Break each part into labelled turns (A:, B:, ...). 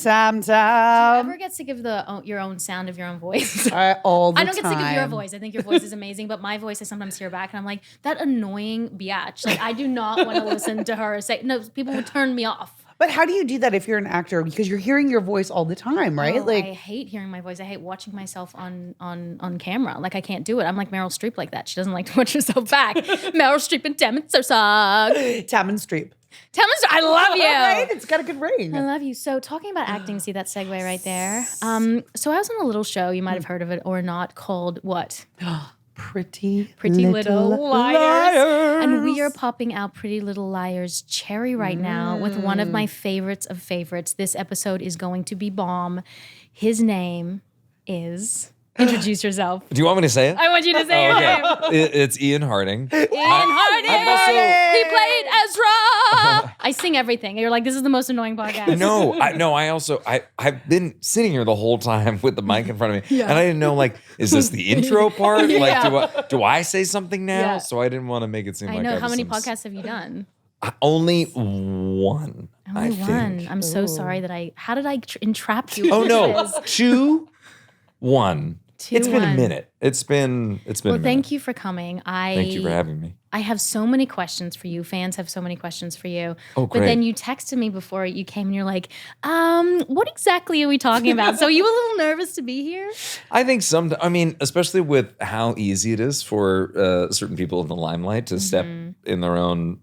A: Tam.
B: Do you ever get sick of your own sound of your own voice?
A: All the
B: I don't get sick of your
A: time.
B: voice. I think your voice is amazing, but my voice I sometimes hear back and I'm like, that annoying biatch. Like I do not want to listen to her say, no, people would turn me off.
A: But how do you do that if you're an actor? Because you're hearing your voice all the time, right?
B: Oh, I hate hearing my voice. I hate watching myself on camera. Like I can't do it. I'm like Meryl Streep like that. She doesn't like to watch herself back. Meryl Streep and Tam and Streep. I love you.
A: Right? It's got a good ring.
B: I love you. So talking about acting, see that segue right there? So I was on a little show, you might have heard of it or not, called what?
A: Pretty
B: Little Liars. And we are popping out Pretty Little Liars cherry right now with one of my favorites of favorites. This episode is going to be bomb. His name is... Introduce yourself.
C: Do you want me to say it?
B: I want you to say your name.
C: It's Ian Harding.
B: Ian Harding. He played Ezra. I sing everything. You're like, this is the most annoying podcast.
C: I've been sitting here the whole time with the mic in front of me, and I didn't know, like, is this the intro part? Like, do I say something now?
B: Yeah.
C: So I didn't want to make it seem like
B: I know.
C: I
B: How
C: was
B: many podcasts have you done?
C: Only one.
B: Only one. I'm so sorry that how did I entrap you?
C: Oh no, 2, 1. It's been a minute. It's been a minute.
B: Well, thank you for coming.
C: Thank you for having me.
B: I have so many questions for you. Fans have so many questions for you.
C: Oh, great.
B: But then you texted me before you came and you're like, what exactly are we talking about? So are you a little nervous to be here?
C: I think especially with how easy it is for certain people in the limelight to step in their own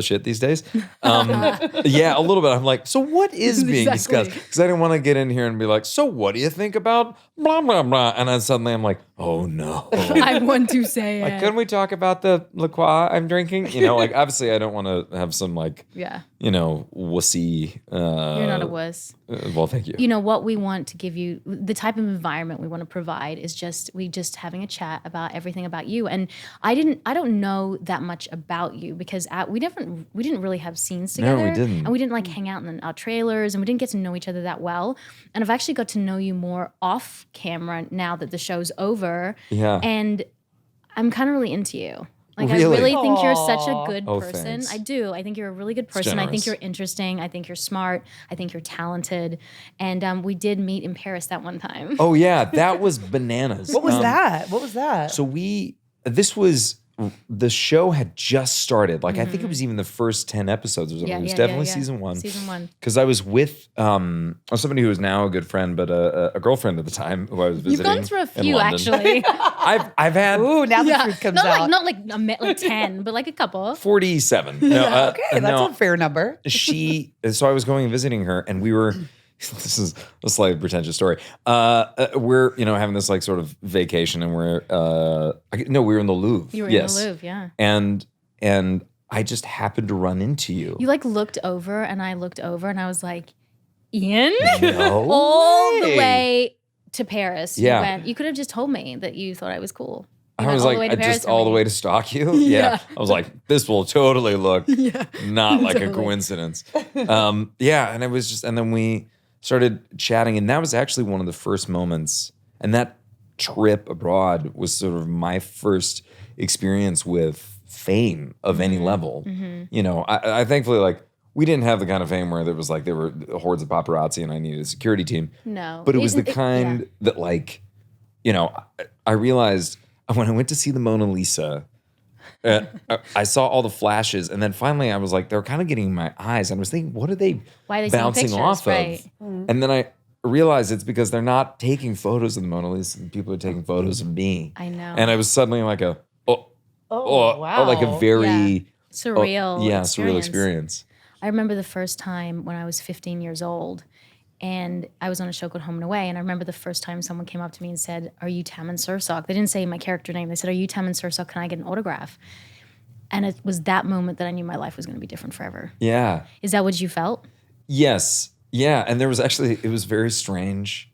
C: shit these days. Yeah, a little bit. I'm like, so what is being discussed? Because I didn't want to get in here and be like, so what do you think about blah, blah, blah? And then suddenly I'm like, oh no.
B: I want to say
C: Like,
B: it.
C: couldn't we talk about the liqueur I'm drinking? You know, like, obviously I don't want to have some, like, wussy.
B: You're not a wuss.
C: Well, thank you.
B: You know, what we want to give you, the type of environment we want to provide is just having a chat about everything about you. And I don't know that much about you because we didn't really have scenes together.
C: No, we didn't.
B: And we didn't like hang out in our trailers and we didn't get to know each other that well. And I've actually got to know you more off camera now that the show's over.
C: Yeah.
B: And I'm kind of really into you. Like,
C: Really?
B: I really think you're such a good person.
C: Thanks.
B: I do. I think you're a really good person. I think
C: generous.
B: you're interesting. I think you're smart. I think you're talented. And we did meet in Paris that one time.
C: Oh yeah, that was bananas.
A: What was that? What was that?
C: So the show had just started. Like, I think it was even the first 10 episodes or something. It was definitely season 1.
B: Season 1.
C: Because I was with somebody who is now a good friend, but a girlfriend at the time who I was visiting.
B: You've gone through a
C: in
B: few,
C: London.
B: actually.
C: I've had
A: Ooh, now the truth comes
B: not
A: out.
B: like 10, but like a couple.
C: 47. No,
A: Okay, that's a fair number.
C: So I was going and visiting her, and we were. This is a slightly pretentious story. We're having this like sort of vacation, and we were in the Louvre.
B: You were in the Louvre, yeah.
C: And I just happened to run into you.
B: You like looked over, and I looked over, and I was like, Ian?
C: No
B: all the way to Paris.
C: Yeah.
B: You could have just told me that you thought I was cool.
C: I was like, all the way to stalk you? Yeah. I was like, this will totally look not like a coincidence. And it was just, and then we started chatting, and that was actually one of the first moments, and that trip abroad was sort of my first experience with fame of any level. You know, I thankfully, like, we didn't have the kind of fame where there was like, there were hordes of paparazzi and I needed a security team.
B: No.
C: But it was the kind that, like, I realized when I went to see the Mona Lisa, I saw all the flashes, and then finally I was like, they're kind of getting in my eyes, and I was thinking, what are they bouncing off of? And then I realized it's because they're not taking photos of the Mona Lisa, and people are taking photos of me.
B: I know.
C: And I was suddenly like
A: wow.
C: like a very
B: surreal
C: surreal experience.
B: I remember the first time when I was 15 years old, and I was on a show called Home and Away, and I remember the first time someone came up to me and said, "Are you Tam and Sursock?" They didn't say my character name. They said, "Are you Tam and Sursock? Can I get an autograph?" And it was that moment that I knew my life was going to be different forever.
C: Yeah.
B: Is that what you felt?
C: Yes. Yeah. And there was actually, it was very strange.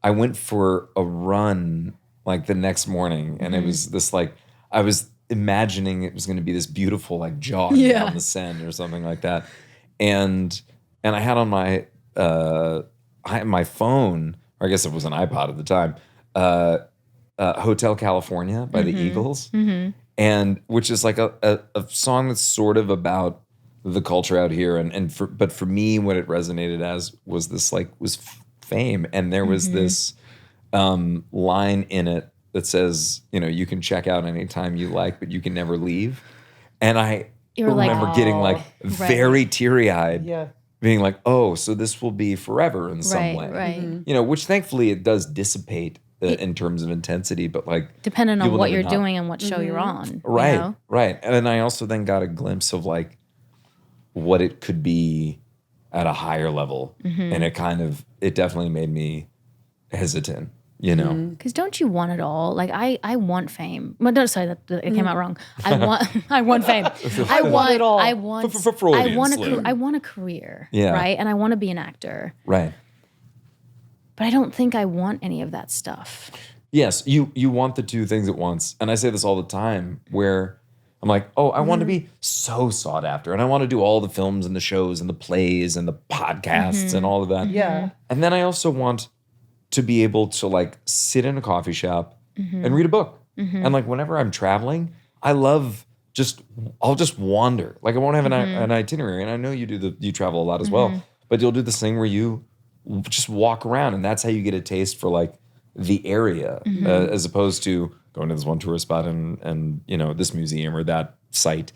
C: I went for a run like the next morning, and it was this like, I was imagining it was going to be this beautiful like jog down the Seine or something like that. And I had on my phone, or I guess it was an iPod at the time, Hotel California by the Eagles. And which is like a song that's sort of about the culture out here, but for me, what it resonated as was this was fame, and there was this line in it that says, you can check out anytime you like, but you can never leave. And I remember getting very teary-eyed, being like, oh, so this will be forever in some way,
B: right.
C: Which thankfully it does dissipate in terms of intensity, but
B: depending on what you're doing and what show you're on,
C: right? And then I also then got a glimpse of what it could be at a higher level, and it definitely made me hesitant.
B: Because don't you want it all? I want fame. Well, no, sorry, that it came out wrong. I want fame. I want it all. I want a career.
C: Yeah.
B: Right, and I want to be an actor.
C: Right.
B: But I don't think I want any of that stuff.
C: Yes, you want the two things at once, and I say this all the time. Where I'm like, oh, I want to be so sought after, and I want to do all the films and the shows and the plays and the podcasts and all of that.
A: Yeah.
C: And then I also want to be able to sit in a coffee shop and read a book. And whenever I'm traveling, I'll just wander. I won't have an itinerary. And I know you travel a lot as well, but you'll do this thing where you just walk around, and that's how you get a taste for the area, as opposed to going to this one tourist spot and this museum or that site.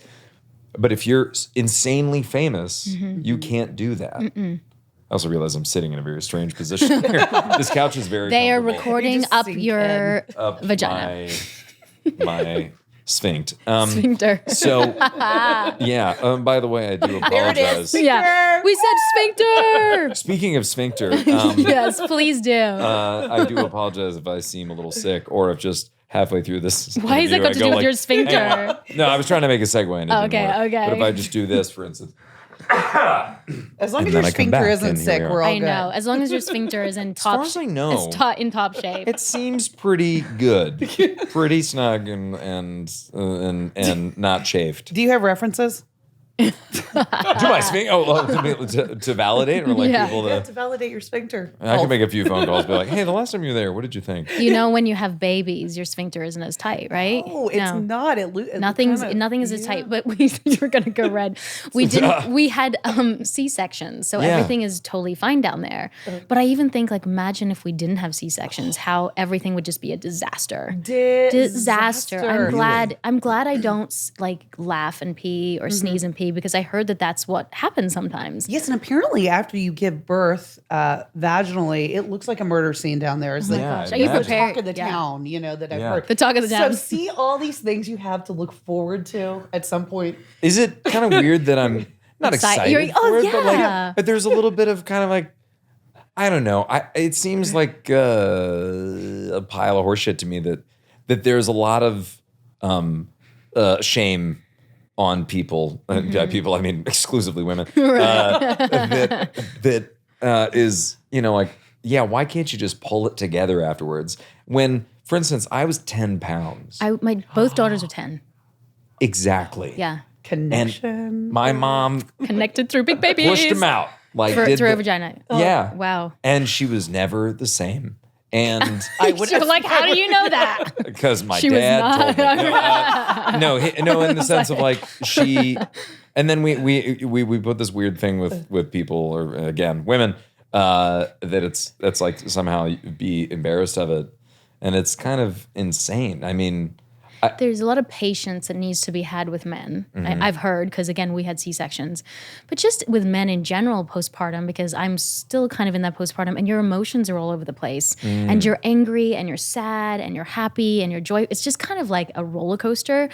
C: But if you're insanely famous, you can't do that. I also realize I'm sitting in a very strange position here. This couch is very
B: They are
C: comfortable.
B: recording up your vagina.
C: My sphinct.
B: Sphincter.
C: So, yeah. By the way, I do apologize.
B: Yeah. We said sphincter.
C: Speaking of sphincter,
B: Yes, please do.
C: I do apologize if I seem a little sick, or if just halfway through this.
B: Why is that got to do with your sphincter?
C: No, I was trying to make a segue. And it didn't work.
B: Okay.
C: But if I just do this, for instance.
A: As long as your sphincter isn't sick, we're all good.
B: I know. As long as your sphincter is in top,
C: as far as I know,
B: in top shape.
C: It seems pretty good, pretty snug and not chafed.
A: Do you have references?
C: Do my sphincter? To validate, or people
A: to validate your sphincter.
C: I can make a few phone calls, be like, "Hey, the last time you were there, what did you think?"
B: When you have babies, your sphincter isn't as tight, right?
A: Oh, it's not.
B: Nothing is as tight. But you're gonna go red. We had C-sections, so everything is totally fine down there. But I even think imagine if we didn't have C-sections, how everything would just be a disaster. Disaster. I'm glad I don't laugh and pee or sneeze and pee, because I heard that that's what happens sometimes.
A: Yes, and apparently after you give birth vaginally, it looks like a murder scene down there. It's
B: Are you
A: the
B: prepared?
A: talk of the town, that I've heard.
B: The talk of the town.
A: So see all these things you have to look forward to at some point.
C: Is it kind of weird that I'm not excited for it, but there's a little bit of kind of I don't know. It seems like a pile of horseshit to me that there's a lot of shame on people. By people, I mean exclusively women. That is, why can't you just pull it together afterwards? When, for instance, I was 10 pounds.
B: My both daughters are 10.
C: Exactly.
B: Yeah.
A: Connection.
C: And my mom
B: connected through big babies.
C: pushed them out.
B: Through her vagina.
C: Yeah.
B: Wow.
C: And she was never the same. And
B: You're like, how do you know that?
C: Because my dad told me. No, in the sense of she, and then we put this weird thing with people, or again women, that it's somehow be embarrassed of it, and it's kind of insane. I mean,
B: there's a lot of patience that needs to be had with men. I've heard, because again, we had C-sections, but just with men in general postpartum, because I'm still kind of in that postpartum, and your emotions are all over the place, and you're angry, and you're sad, and you're happy, and you're joy. It's just kind of like a roller coaster,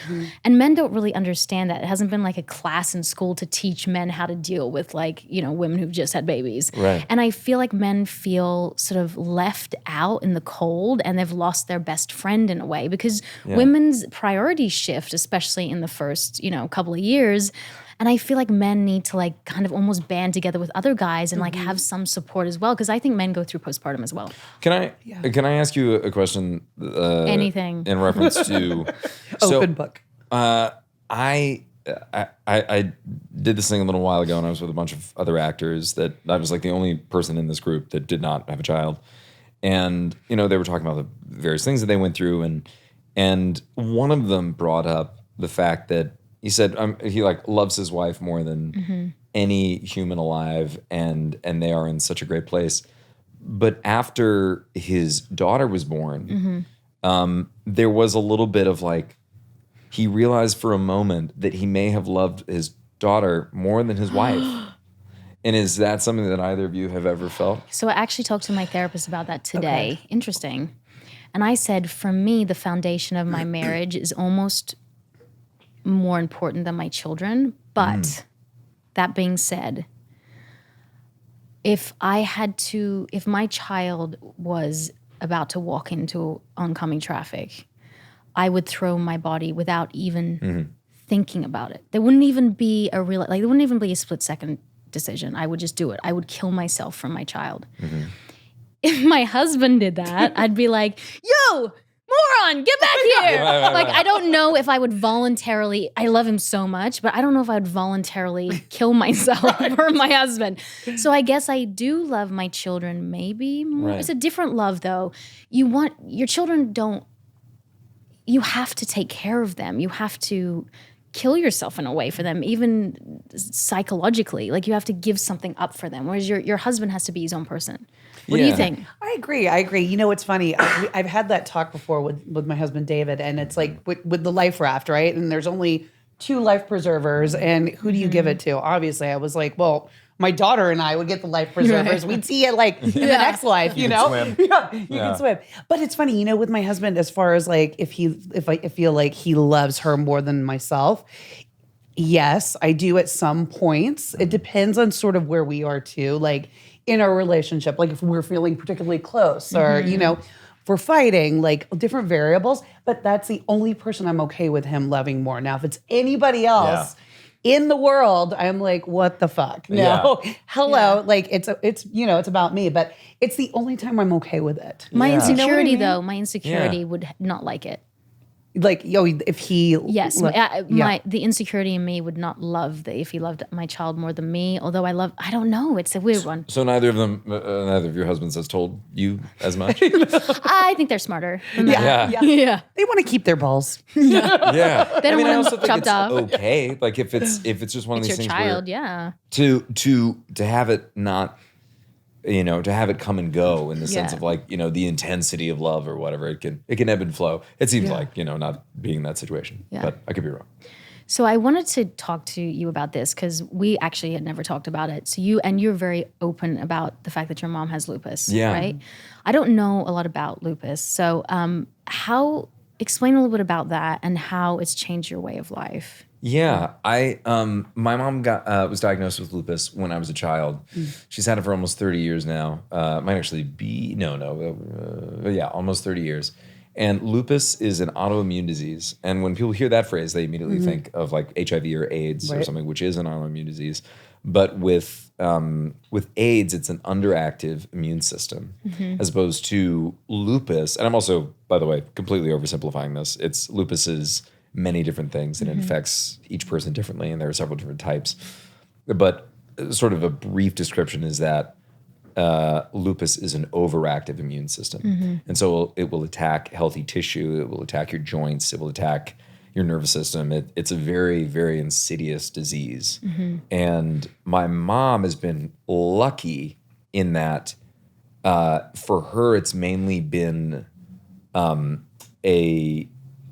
B: and men don't really understand that. It hasn't been a class in school to teach men how to deal with women who've just had babies.
C: Right.
B: And I feel like men feel sort of left out in the cold, and they've lost their best friend in a way, because women's priorities shift, especially in the first, couple of years. And I feel like men need to kind of almost band together with other guys and have some support as well, because I think men go through postpartum as well.
C: Can I ask you a question?
B: Anything
C: in reference to
A: open book.
C: I did this thing a little while ago, and I was with a bunch of other actors that I was the only person in this group that did not have a child, and they were talking about the various things that they went through, and one of them brought up the fact that he said he like loves his wife more than any human alive, and they are in such a great place. But after his daughter was born, there was a little bit of like, he realized for a moment that he may have loved his daughter more than his wife. And is that something that either of you have ever felt?
B: So I actually talked to my therapist about that today. Okay. Interesting. And I said, for me, the foundation of my marriage is almost more important than my children. But that being said, if my child was about to walk into oncoming traffic, I would throw my body without even thinking about it. There wouldn't even be there wouldn't even be a split second decision. I would just do it. I would kill myself for my child. If my husband did that, I'd be like, yo, moron, get back here. Like, I don't know if I would voluntarily, I love him so much, but I don't know if I would voluntarily kill myself for my husband. So I guess I do love my children maybe more. It's a different love though. Your children you have to take care of them. You have to kill yourself in a way for them, even psychologically. Like, you have to give something up for them, whereas your husband has to be his own person. What do you think?
A: I agree. You know, it's funny. I've had that talk before with my husband, David, and it's like with the life raft, right? And there's only 2 life preservers, and who do you give it to? Obviously, I was like, well, my daughter and I would get the life preservers. We'd see it like in the next life, you know?
C: Swim.
A: You can swim. But it's funny, you know, with my husband, as far as like, if I feel like he loves her more than myself, yes, I do at some points. It depends on sort of where we are too, like in our relationship, like if we're feeling particularly close or, you know, if we're fighting, like different variables, but that's the only person I'm okay with him loving more. Now, if it's anybody else in the world, I'm like, what the fuck? No, hello. Like it's, you know, it's about me, but it's the only time I'm okay with it.
B: My insecurity
A: you know
B: though, my insecurity would not like it.
A: Like, if he...
B: Yes. The insecurity in me would not love if he loved my child more than me. Although I don't know. It's a weird one.
C: So neither of your husbands has told you as much?
B: I think they're smarter than that.
A: Yeah. They want to keep their balls.
C: Yeah.
B: They don't want them chopped off.
C: Okay. Like if it's just one of these things
B: child,
C: where to have it not, you know, to have it come and go in the sense of like, you know, the intensity of love or whatever, it can ebb and flow. It seems like, you know, not being in that situation, but I could be wrong.
B: So I wanted to talk to you about this because we actually had never talked about it. So you're very open about the fact that your mom has lupus, right? I don't know a lot about lupus. So explain a little bit about that and how it's changed your way of life.
C: Yeah, my mom was diagnosed with lupus when I was a child. She's had it for almost 30 years now. Might actually be almost 30 years. And lupus is an autoimmune disease. And when people hear that phrase, they immediately think of like HIV or AIDS or something, which is an autoimmune disease. But with AIDS, it's an underactive immune system, as opposed to lupus. And I'm also, by the way, completely oversimplifying this. Lupus is many different things, and it affects each person differently, and there are several different types. But sort of a brief description is that lupus is an overactive immune system. And so it will attack healthy tissue, it will attack your joints, it will attack your nervous system. It's a very, very insidious disease. And my mom has been lucky in that for her, it's mainly been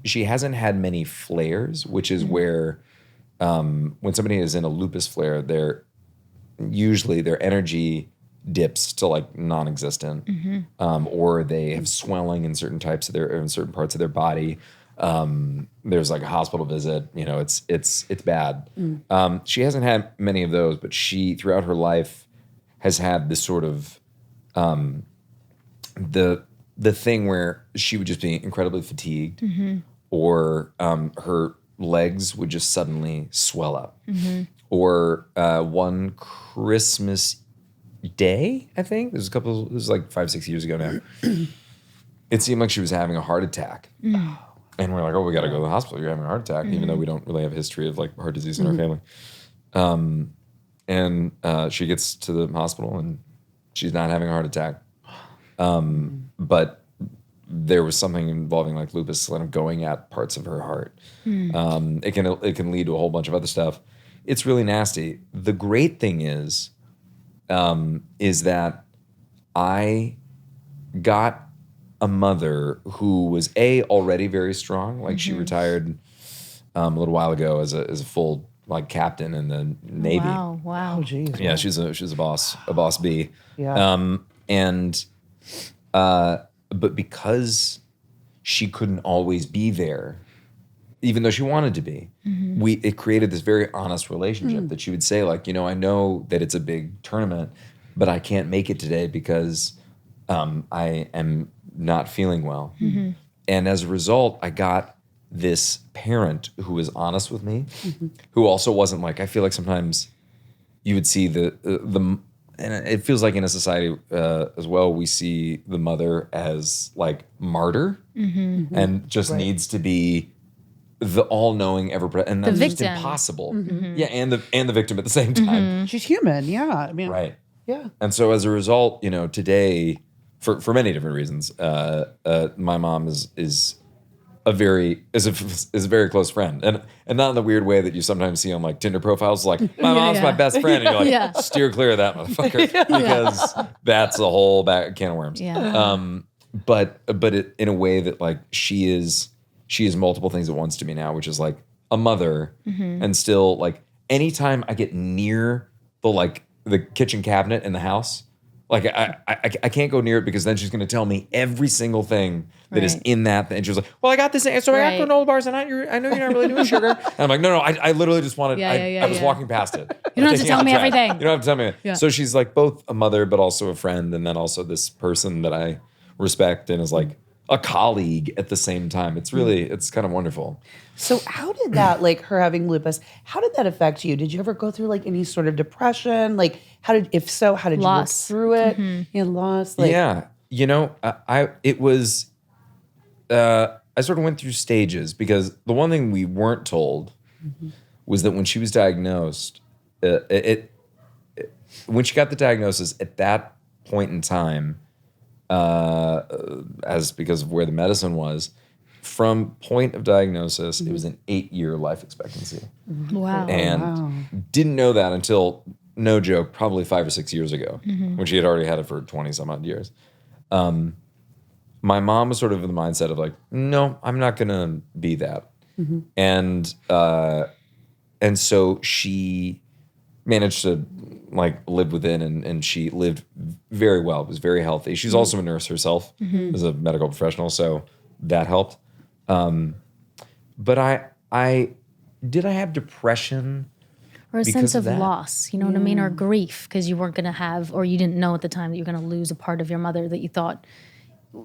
C: she hasn't had many flares, which is where when somebody is in a lupus flare, usually their energy dips to like non-existent, or they have swelling in certain parts of their body. There's like a hospital visit. You know, it's bad. She hasn't had many of those, but she throughout her life has had this sort of the thing where she would just be incredibly fatigued. Or her legs would just suddenly swell up. Or one Christmas Day, I think, this was like 5-6 years ago now, it seemed like she was having a heart attack. And we're like, oh, we got to go to the hospital. You're having a heart attack, even though we don't really have a history of like heart disease in our family. And she gets to the hospital and she's not having a heart attack. But there was something involving like lupus kind of going at parts of her heart. It can lead to a whole bunch of other stuff. It's really nasty. The great thing is that I got a mother who was already very strong. Like she retired a little while ago as a full like captain in the Navy.
B: Wow.
A: Oh, geez.
C: Yeah, she's a boss bee.
A: Yeah.
C: But because she couldn't always be there, even though she wanted to be, it created this very honest relationship that she would say, like, I know that it's a big tournament, but I can't make it today because I am not feeling well. And as a result, I got this parent who was honest with me, who also wasn't like, I feel like sometimes you would see the and it feels like in a society as well, we see the mother as like martyr and just needs to be the all-knowing, and that's just impossible. Yeah, and the victim at the same time.
A: She's human. Yeah. I mean,
C: Right.
A: Yeah.
C: And so as a result, today, for many different reasons, my mom is a very close friend, and not in the weird way that you sometimes see on like Tinder profiles, like my mom's my best friend, and you're like, steer clear of that motherfucker because that's a whole can of worms.
B: Yeah.
C: But in a way that like she is multiple things at once to me now, which is like a mother, and still like anytime I get near the kitchen cabinet in the house, like I can't go near it because then she's going to tell me every single thing that is in that. And she was like, well, I got this. So I got granola bars and I know you're not really doing sugar. And I'm like, no, I literally just wanted, I was walking past it.
B: You don't have to tell me everything.
C: You don't have to tell me. Yeah. So she's like both a mother, but also a friend. And then also this person that I respect and is like a colleague at the same time. It's kind of wonderful.
A: So how did that, like her having lupus, how did that affect you? Did you ever go through like any sort of depression? Like if so, how did you work through it? Yeah, loss. Like,
C: yeah. I sort of went through stages because the one thing we weren't told was that when she was diagnosed, when she got the diagnosis at that point in time, because of where the medicine was, from point of diagnosis, it was an 8-year life expectancy.
B: Wow.
C: And didn't know that until, no joke, probably 5 or 6 years ago, when she had already had it for 20 some odd years. My mom was sort of in the mindset of like, no, I'm not going to be that. And so she managed to like live within, and she lived very well, was very healthy. She's also a nurse herself as a medical professional, so that helped. But I have depression
B: or a sense of loss, you know what I mean? Or grief, because you weren't going to have, or you didn't know at the time that you were going to lose a part of your mother that you thought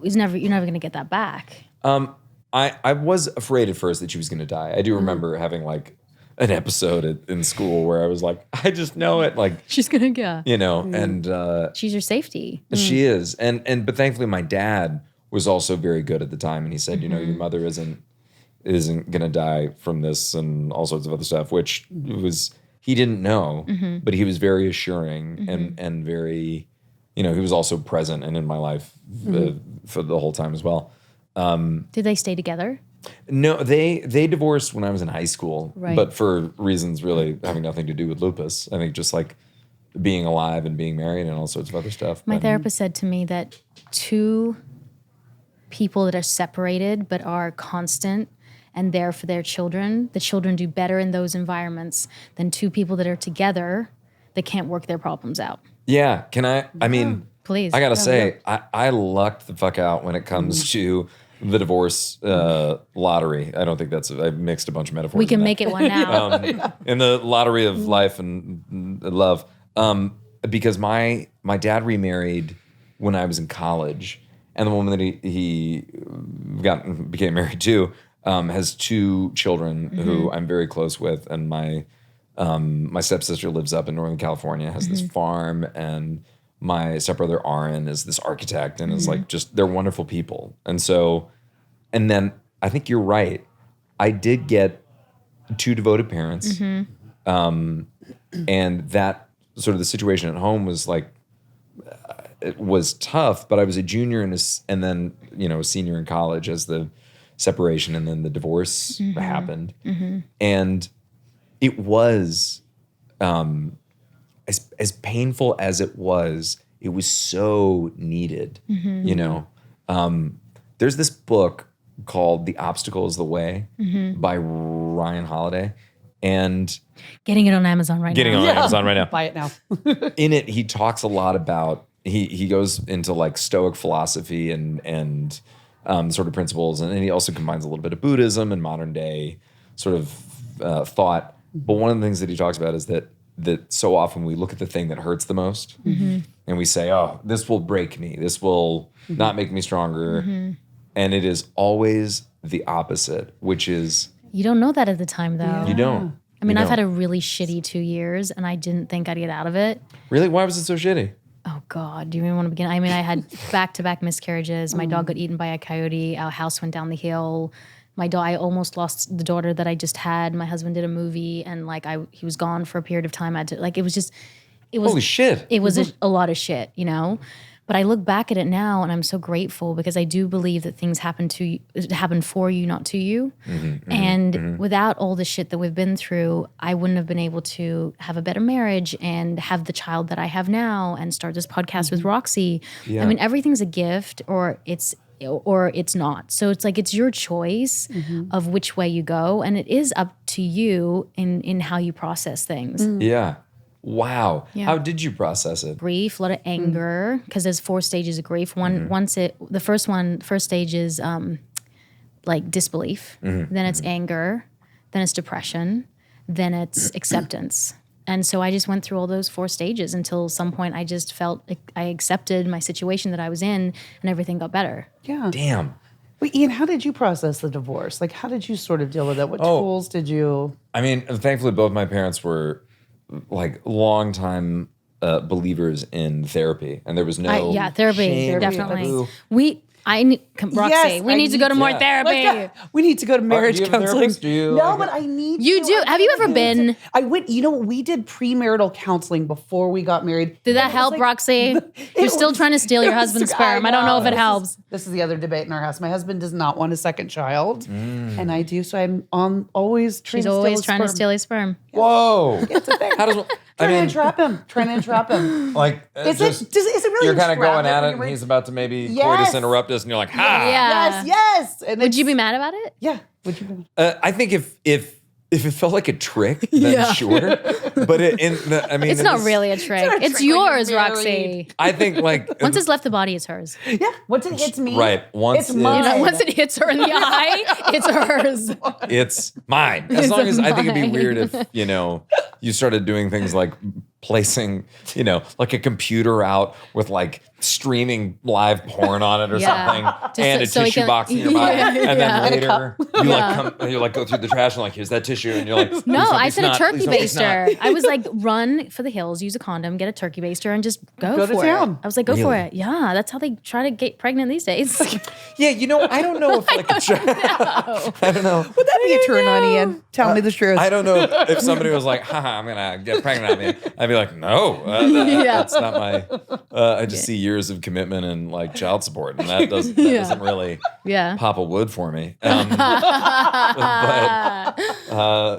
B: you're never going to get that back.
C: I was afraid at first that she was going to die. I do remember having like an episode in school where I was like, I just know it. Like
B: she's going to go,
C: and
B: she's your safety.
C: She is. But thankfully my dad was also very good at the time. And he said, your mother isn't going to die from this and all sorts of other stuff, which was, he didn't know, but he was very assuring and very, he was also present and in my life for the whole time as well.
B: Did they stay together?
C: No, they divorced when I was in high school,
B: right.
C: But for reasons really having nothing to do with lupus. I think just like being alive and being married and all sorts of other stuff.
B: My therapist said to me that 2 people that are separated but are constant and there for their children, the children do better in those environments than 2 people that are together that can't work their problems out.
C: Yeah. I mean,
B: please.
C: I got to say, I lucked the fuck out when it comes to the divorce lottery. I don't think I mixed a bunch of metaphors.
B: We can make it one now.
C: In the lottery of life and love. Because my dad remarried when I was in college, and the woman that he became married to has 2 children who I'm very close with, and my stepsister lives up in Northern California, has this farm, and my stepbrother Aaron is this architect and is like they're wonderful people. And so, and then I think you're right. I did get 2 devoted parents. And that sort of the situation at home was like, it was tough, but I was a junior and then, a senior in college as the separation and then the divorce happened. And it was, as painful as it was so needed, There's this book called The Obstacle is the Way by Ryan Holiday. And
B: getting it on Amazon right now.
A: Buy it now.
C: In it, he talks a lot about, he goes into like Stoic philosophy and sort of principles. And then he also combines a little bit of Buddhism and modern day sort of thought. But one of the things that he talks about is that so often we look at the thing that hurts the most and we say, oh, this will break me. This will not make me stronger. And it is always the opposite, which is...
B: You don't know that at the time, though.
C: Yeah. You don't.
B: I mean, I've had a really shitty 2 years, and I didn't think I'd get out of it.
C: Really? Why was it so shitty?
B: Oh, God. Do you even want to begin? I mean, I had back-to-back miscarriages. My dog got eaten by a coyote. Our house went down the hill. I almost lost the daughter that I just had. My husband did a movie, and he was gone for a period of time.
C: Holy shit.
B: It was a lot of shit, But I look back at it now, and I'm so grateful because I do believe that things happen for you, not to you. Without all the shit that we've been through, I wouldn't have been able to have a better marriage and have the child that I have now and start this podcast with Roxy. Yeah. I mean, everything's a gift or it's not. So it's your choice of which way you go, and it is up to you in how you process things.
C: Yeah. Wow. Yeah. How did you process it?
B: Grief, a lot of anger, because there's 4 stages of grief. The first stage is like disbelief. Then it's anger. Then it's depression. Then it's acceptance. And so I just went through all those 4 stages until some point I just felt like I accepted my situation that I was in and everything got better.
A: Yeah.
C: Damn.
A: Wait, Ian, how did you process the divorce? Like, how did you sort of deal with it? What tools did you?
C: I mean, thankfully, both my parents were like longtime believers in therapy, and there was no
B: therapy definitely. Roxy, we need to go to more therapy.
A: We need to go to marriage counseling.
C: But
A: I need.
B: You do. Have you ever been?
A: I went. We did premarital counseling before we got married.
B: Did that help, Roxy? You're still trying to steal your husband's sperm. I don't know if it helps.
A: This is the other debate in our house. My husband does not want a second child, and I do. So I'm always trying.
B: She's always trying to steal his sperm.
C: Whoa!
A: It's a thing. Trying to entrap him.
C: Like,
A: is it really?
C: You're kind of going at it, and he's about to maybe coitus interrupt us, and you're like, ha!
B: Yeah.
A: Yes. And
B: would you be mad about it?
A: Yeah. Would you be mad?
C: I think if it felt like a trick, then sure. But
B: it's not really a trick. It's yours, Roxy.
C: I think
B: once it's left the body, it's hers.
A: Yeah. Once it hits me,
C: right?
A: It's mine.
B: Once it hits her in the eye, it's hers.
C: It's mine. As long as I think it'd be weird if you started doing things like placing, like a computer out with like streaming live porn on it or something, and a tissue box in your body, and then later you go through the trash and here's that tissue, and you're like,
B: no, I said a turkey baster. I was like, run for the hills, use a condom, get a turkey baster, and just go for it. I was like, go for it. Yeah, that's how they try to get pregnant these days.
C: Yeah, I don't know if I don't know.
A: Would that be a turn on, Ian? Tell me the truth.
C: I don't know if somebody was like, haha, I'm gonna get pregnant on me. I'd be like, no, that's not my. I just see years of commitment and like child support, and that doesn't really pop a wood for me. But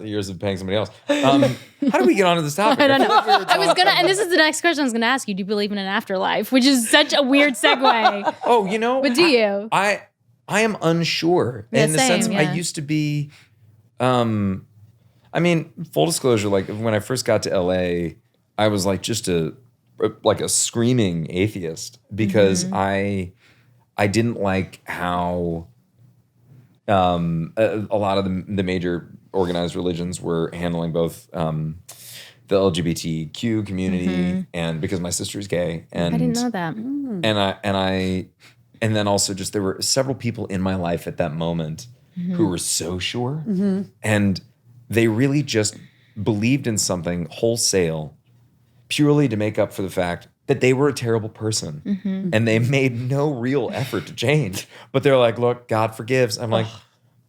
C: years of paying somebody else. How do we get onto this topic?
B: I don't know. I was gonna, and this is the next question I was gonna ask you. Do you believe in an afterlife? Which is such a weird segue.
C: Oh,
B: but do you?
C: I am unsure. In the sense of I used to be. I mean, full disclosure, like when I first got to LA, I was like just a screaming atheist because I didn't like how a lot of the major organized religions were handling both the LGBTQ community and because my sister's gay, and
B: I didn't know that.
C: And then also just there were several people in my life at that moment who were so sure, and they really just believed in something wholesale purely to make up for the fact that they were a terrible person and they made no real effort to change. But they're like, look, God forgives. I'm like,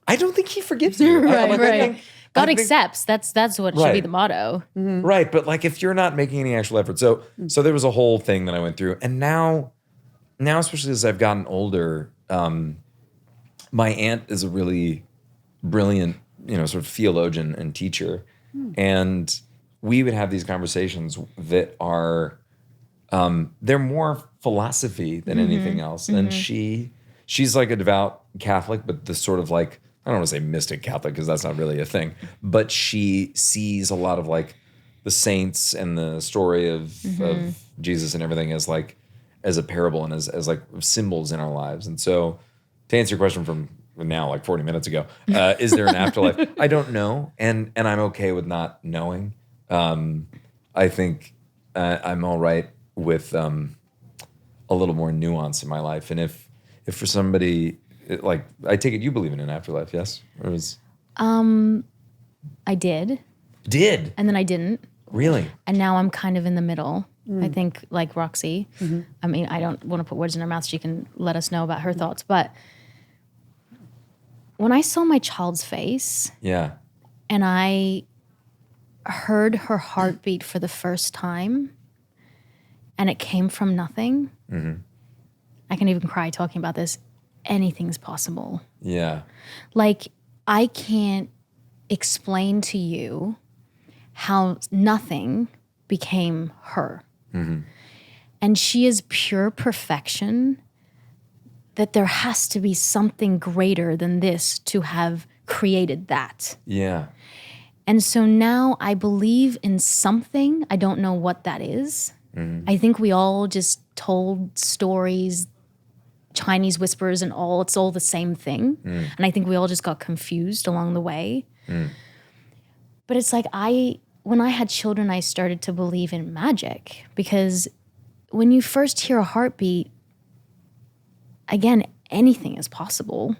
C: I don't think he forgives you.
B: Right. God accepts. That's what should be the motto.
C: Right. But like if you're not making any actual effort. So there was a whole thing that I went through. And now especially as I've gotten older, my aunt is a really brilliant, sort of theologian and teacher. And we would have these conversations that are, they're more philosophy than anything else. And she's like a devout Catholic, but the sort of like, I don't want to say mystic Catholic because that's not really a thing, but she sees a lot of like the saints and the story of Jesus and everything as a parable and as like symbols in our lives. And so to answer your question from now, like 40 minutes ago, is there an afterlife? I don't know. And I'm okay with not knowing. I think I'm all right with a little more nuance in my life. And if for somebody, like, I take it you believe in an afterlife, yes? Or was...
B: I did.
C: Did?
B: And then I didn't.
C: Really?
B: And now I'm kind of in the middle. I think like Roxy. I mean, I don't want to put words in her mouth. She can let us know about her thoughts. But when I saw my child's face
C: Yeah.
B: and I heard her heartbeat for the first time and it came from nothing, I can even cry talking about this. Anything's possible.
C: Yeah.
B: Like, I can't explain to you how nothing became her. And she is pure perfection, that there has to be something greater than this to have created that.
C: Yeah.
B: And so now I believe in something. I don't know what that is. I think we all just told stories, Chinese whispers and it's all the same thing. And I think we all just got confused along the way. But it's like when I had children, I started to believe in magic, because when you first hear a heartbeat, again, anything is possible,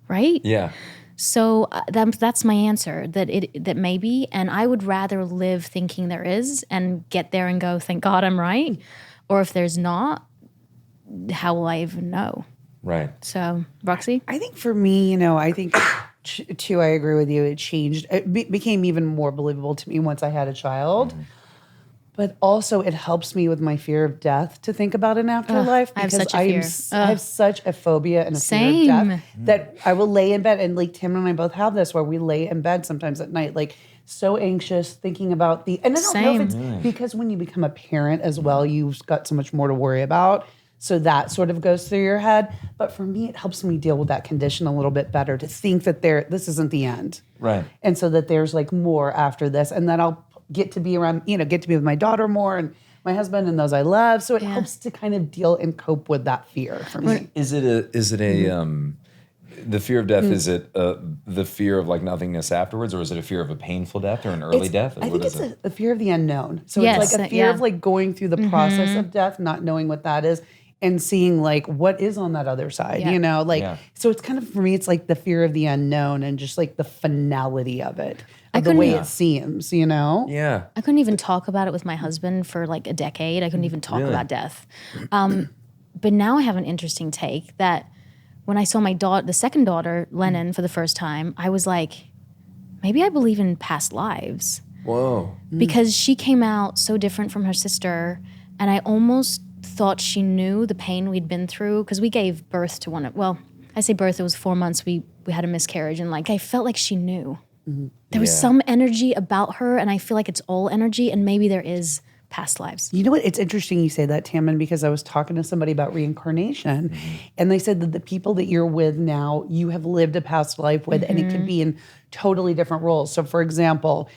B: right?
C: Yeah.
B: So that's my answer, that maybe, and I would rather live thinking there is and get there and go, thank God I'm right. Or if there's not, how will I even know?
C: Right.
B: So, Roxy?
A: I think for me, I think too, I agree with you. It changed. It became even more believable to me once I had a child. But also it helps me with my fear of death to think about an afterlife,
B: I have
A: because
B: such a fear.
A: I have such a phobia and a fear of death that I will lay in bed, and like Tim and I both have this, where we lay in bed sometimes at night, like so anxious, thinking about and I don't know if it's because when you become a parent as well, you've got so much more to worry about. So that sort of goes through your head. But for me, it helps me deal with that condition a little bit better, to think that this isn't the end.
C: Right.
A: And so that there's like more after this, and that I'll get to be around, get to be with my daughter more and my husband and those I love. So it helps to kind of deal and cope with that fear for me.
C: Is it the fear of death, is it the fear of like nothingness afterwards, or is it a fear of a painful death or an early death? Or
A: I think it's a fear of the unknown. So
B: Yes,
A: it's like a fear of like going through the process of death, not knowing what that is, and seeing like what is on that other side, So it's kind of, for me, it's like the fear of the unknown and just like the finality of it, the way it seems,
C: Yeah.
B: I couldn't even talk about it with my husband for like a decade. I couldn't even talk about death. But now I have an interesting take that when I saw my the second daughter, Lennon, for the first time, I was like, maybe I believe in past lives.
C: Whoa.
B: Because she came out so different from her sister, and I almost thought she knew the pain we'd been through, because we gave birth to I say birth, it was 4 months, we had a miscarriage, and like I felt like she knew. There was some energy about her, and I feel like it's all energy, and maybe there is past lives.
A: You know what? It's interesting you say that, Tammin, because I was talking to somebody about reincarnation, and they said that the people that you're with now, you have lived a past life with, and it could be in totally different roles. So, for example,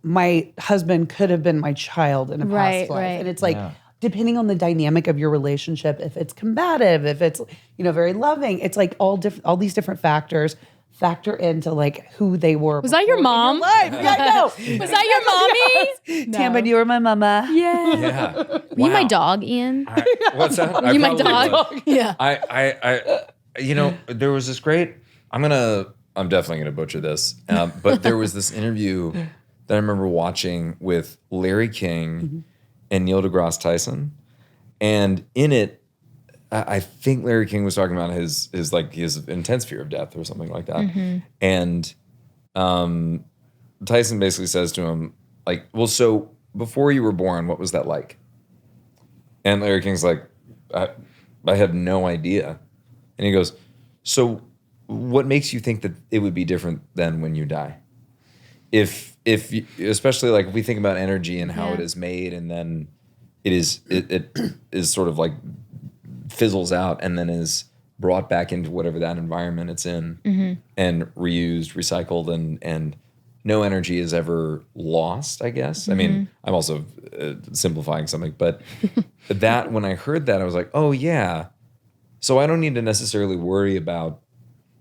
A: my husband could have been my child in a past life, and it's like, depending on the dynamic of your relationship, if it's combative, if it's very loving, it's like all these different factors factor into like who they were.
B: Was that your mom?
A: Yeah, no.
B: Was that your mommy?
A: No. Tammin, you were my mama.
C: Yeah.
B: Were you my dog, Ian?
C: What's that?
B: Were you my dog? Yeah.
C: I there was this great, I'm definitely gonna butcher this, but there was this interview that I remember watching with Larry King and Neil deGrasse Tyson, and in it, I think Larry King was talking about his intense fear of death or something like that, and Tyson basically says to him, like, well, so before you were born, what was that like? And Larry King's like, I have no idea. And he goes, so what makes you think that it would be different than when you die? If especially like if we think about energy and how it is made, and then it is sort of like fizzles out and then is brought back into whatever that environment it's in, and reused, recycled, and no energy is ever lost, I guess. I mean, I'm also simplifying something, but that when I heard that, I was like, oh yeah. So I don't need to necessarily worry about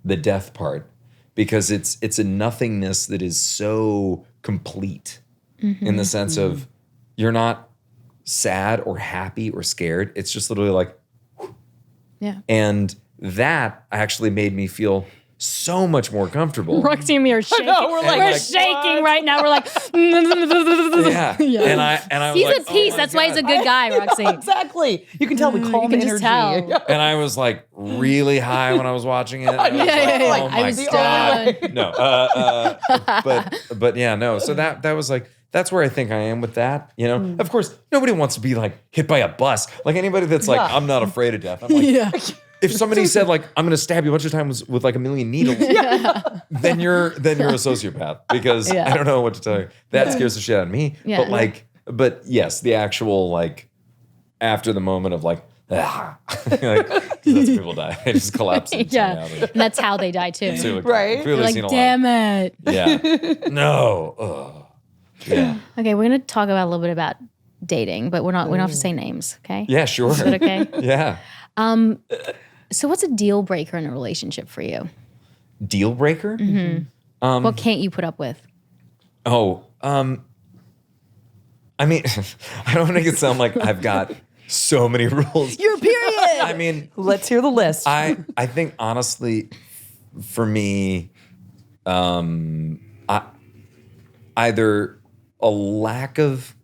C: the death part, because it's a nothingness that is so complete in the sense of you're not sad or happy or scared. It's just literally like,
B: Yeah.
C: and that actually made me feel so much more comfortable.
B: Roxy and me are shaking. We're shaking right now. We're like,
C: yeah. And I was
B: he's
C: like,
B: at peace. That's why he's a good guy, Roxy.
A: Exactly. You can tell we calm
B: can
A: energy.
B: just tell.
C: And I was like really high when I was watching it. I was
B: yeah.
C: Oh
B: I
C: my
B: was the
C: God.
B: only
C: No. But yeah, no. So that was like, that's where I think I am with that. You know, of course, nobody wants to be like hit by a bus. Like anybody that's like, I'm not afraid of death. I'm like, if somebody said like, I'm going to stab you a bunch of times with like a million needles, then you're a sociopath, because I don't know what to tell you. That scares the shit out of me.
B: Yeah.
C: But yes, the actual like after the moment of like, like, that's when people die. They just collapse.
B: Yeah. And that's how they die too.
C: So, like,
A: Right.
C: clearly
B: They're
C: seen
B: like,
C: a
B: damn it.
C: lot. Yeah. No. Ugh. Yeah.
B: Okay, we're gonna talk about a little bit about dating, but we don't have to say names, okay?
C: Yeah, sure.
B: Is that okay?
C: Yeah.
B: So what's a deal breaker in a relationship for you?
C: Deal breaker?
B: What can't you put up with?
C: Oh, I mean, I don't want to make it sound like I've got so many rules.
A: Your period.
C: I mean,
A: Let's hear the list.
C: I think honestly, for me, either a lack of,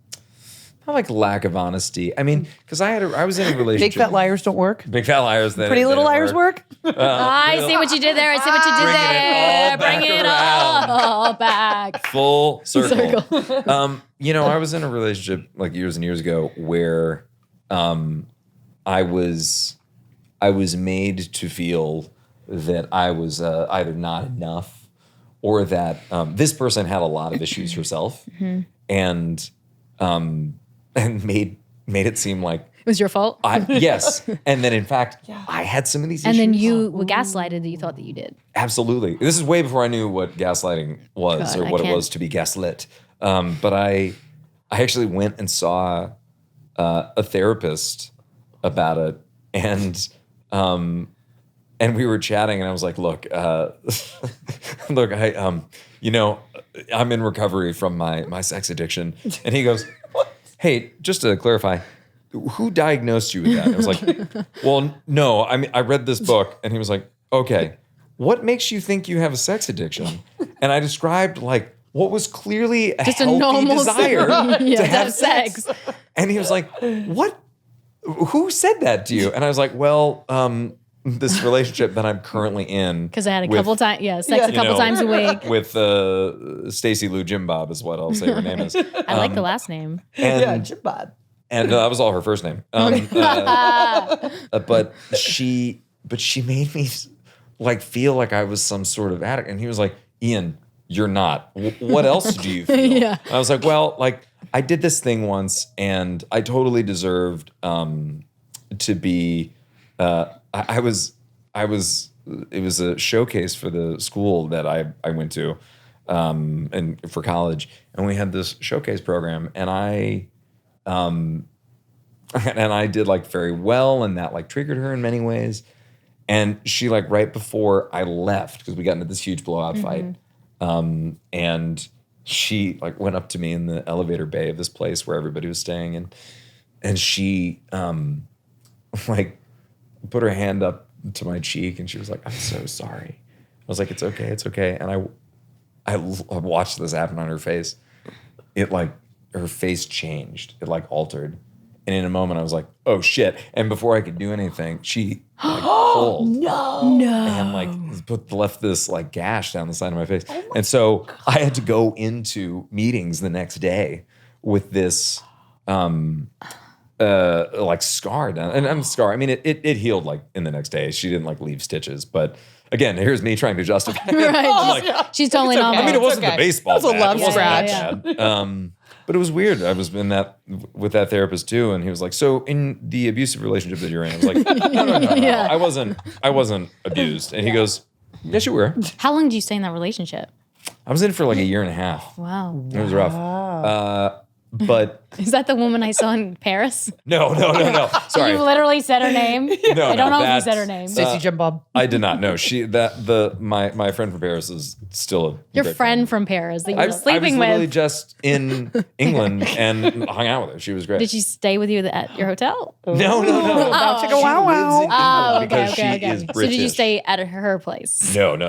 C: not like lack of honesty. I mean, because I was in a relationship.
A: Big fat liars don't work.
C: Big fat liars.
A: Pretty little liars work.
B: I see what you did there. I see what you did there. Bring it all back.
C: Full circle. You know, I was in a relationship like years and years ago where I was made to feel that I was either not enough, or that this person had a lot of issues herself, and made it seem like
B: It was your fault.
C: yes, and then in fact I had some of these
B: And
C: issues.
B: then you were gaslighted that you thought that you did.
C: Absolutely. This is way before I knew what gaslighting was,
B: God,
C: or what it was to be gaslit. But I actually went and saw a therapist about it, and we were chatting, and I was like, "Look, look, I'm in recovery from my sex addiction," and he goes, "Hey, just to clarify, who diagnosed you with that?" I was like, "Well, no, I mean, I read this book," and he was like, "Okay, what makes you think you have a sex addiction?" And I described like what was clearly a
B: Just a
C: healthy
B: normal
C: desire to have
B: sex.
C: And he was like, "What? Who said that to you?" And I was like, "Well, this relationship that I'm currently in,
B: Because I had a couple times, sex a couple times a week.
C: with Stacy Lou Jim Bob is what I'll say her name is."
B: I like the last name.
C: And,
A: Jim Bob.
C: and that was all her first name. But she made me like feel like I was some sort of addict. And he was like, "Ian, you're not. What else do you feel?"
B: Yeah.
C: I was like, "Well, like I did this thing once, and I totally deserved to be. I was. It was a showcase for the school that I went to, and for college, and we had this showcase program, and I did like very well, and that like triggered her in many ways. And she like right before I left, because we got into this huge blowout fight, and she like went up to me in the elevator bay of this place where everybody was staying, and she like put her hand up to my cheek, and she was like, "I'm so sorry." I was like, "It's okay, it's okay." And I watched this happen on her face. It like her face changed. It like altered. And in a moment I was like, "Oh shit." And before I could do anything, she like pulled.
A: No.
C: And like left this like gash down the side of my face. And so I had to go into meetings the next day with this like scar down. And I'm scar. I mean, it healed like in the next day. She didn't like leave stitches. But again, here's me trying to justify it.
B: Right.
C: Like,
B: She's totally normal.
C: I mean, it wasn't the baseball.
A: It was a
C: bat.
A: love
C: It wasn't that
B: scratch.
C: bad. But it was weird. I was in that with that therapist too, and he was like, "So in the abusive relationship that you're in," I was like, "No.
B: Yeah.
C: I wasn't abused." And he goes, "Yes, you were."
B: How long did you stay in that relationship?
C: I was in for like a year and a half.
B: Wow.
C: It was rough. But
B: Is that the woman I saw in Paris?
C: no. Sorry.
B: You literally said her name.
C: No,
B: I don't know if you
C: that's-
B: said her name.
A: Stacey Jim Bob.
C: I did not know. My friend from Paris is still a
B: Your
C: great
B: friend from Paris that you
C: I
B: were
C: was
B: sleeping
C: literally
B: with.
C: just in England and hung out with her. She was great.
B: Did she stay with you at your hotel?
C: No.
A: About to go
C: She
A: wow
C: lives in
A: wow.
C: England
B: Oh,
C: because
B: okay.
C: she is
B: So
C: British.
B: did you stay at her place?
C: No.
B: In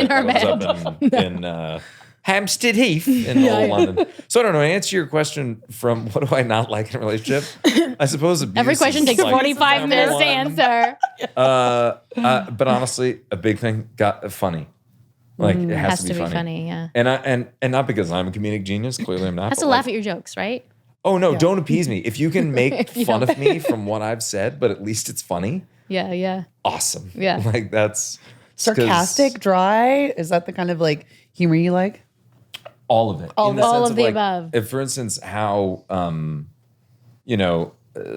B: her
C: I was up in Hampstead Heath in old London. So I don't know. To answer your question from what do I not like in a relationship? I suppose abuse
B: Every question
C: is
B: takes
C: like
B: 45
C: number
B: minutes to
C: one.
B: answer.
C: But honestly, a big thing got funny. Like it has to be funny.
B: Yeah.
C: And not because I'm a comedic genius. Clearly, I'm not.
B: Has
C: but
B: to
C: like,
B: laugh at your jokes, right?
C: oh no! Don't appease me. If you can make
B: If you
C: fun
B: don't-
C: of me from what I've said, but at least it's funny.
B: Yeah.
C: Awesome.
B: Yeah.
C: Like that's 'cause
A: Sarcastic, dry. Is that the kind of like humor you like?
C: all of it. In
B: all
C: sense
B: of the
C: like,
B: above.
C: If, for instance, how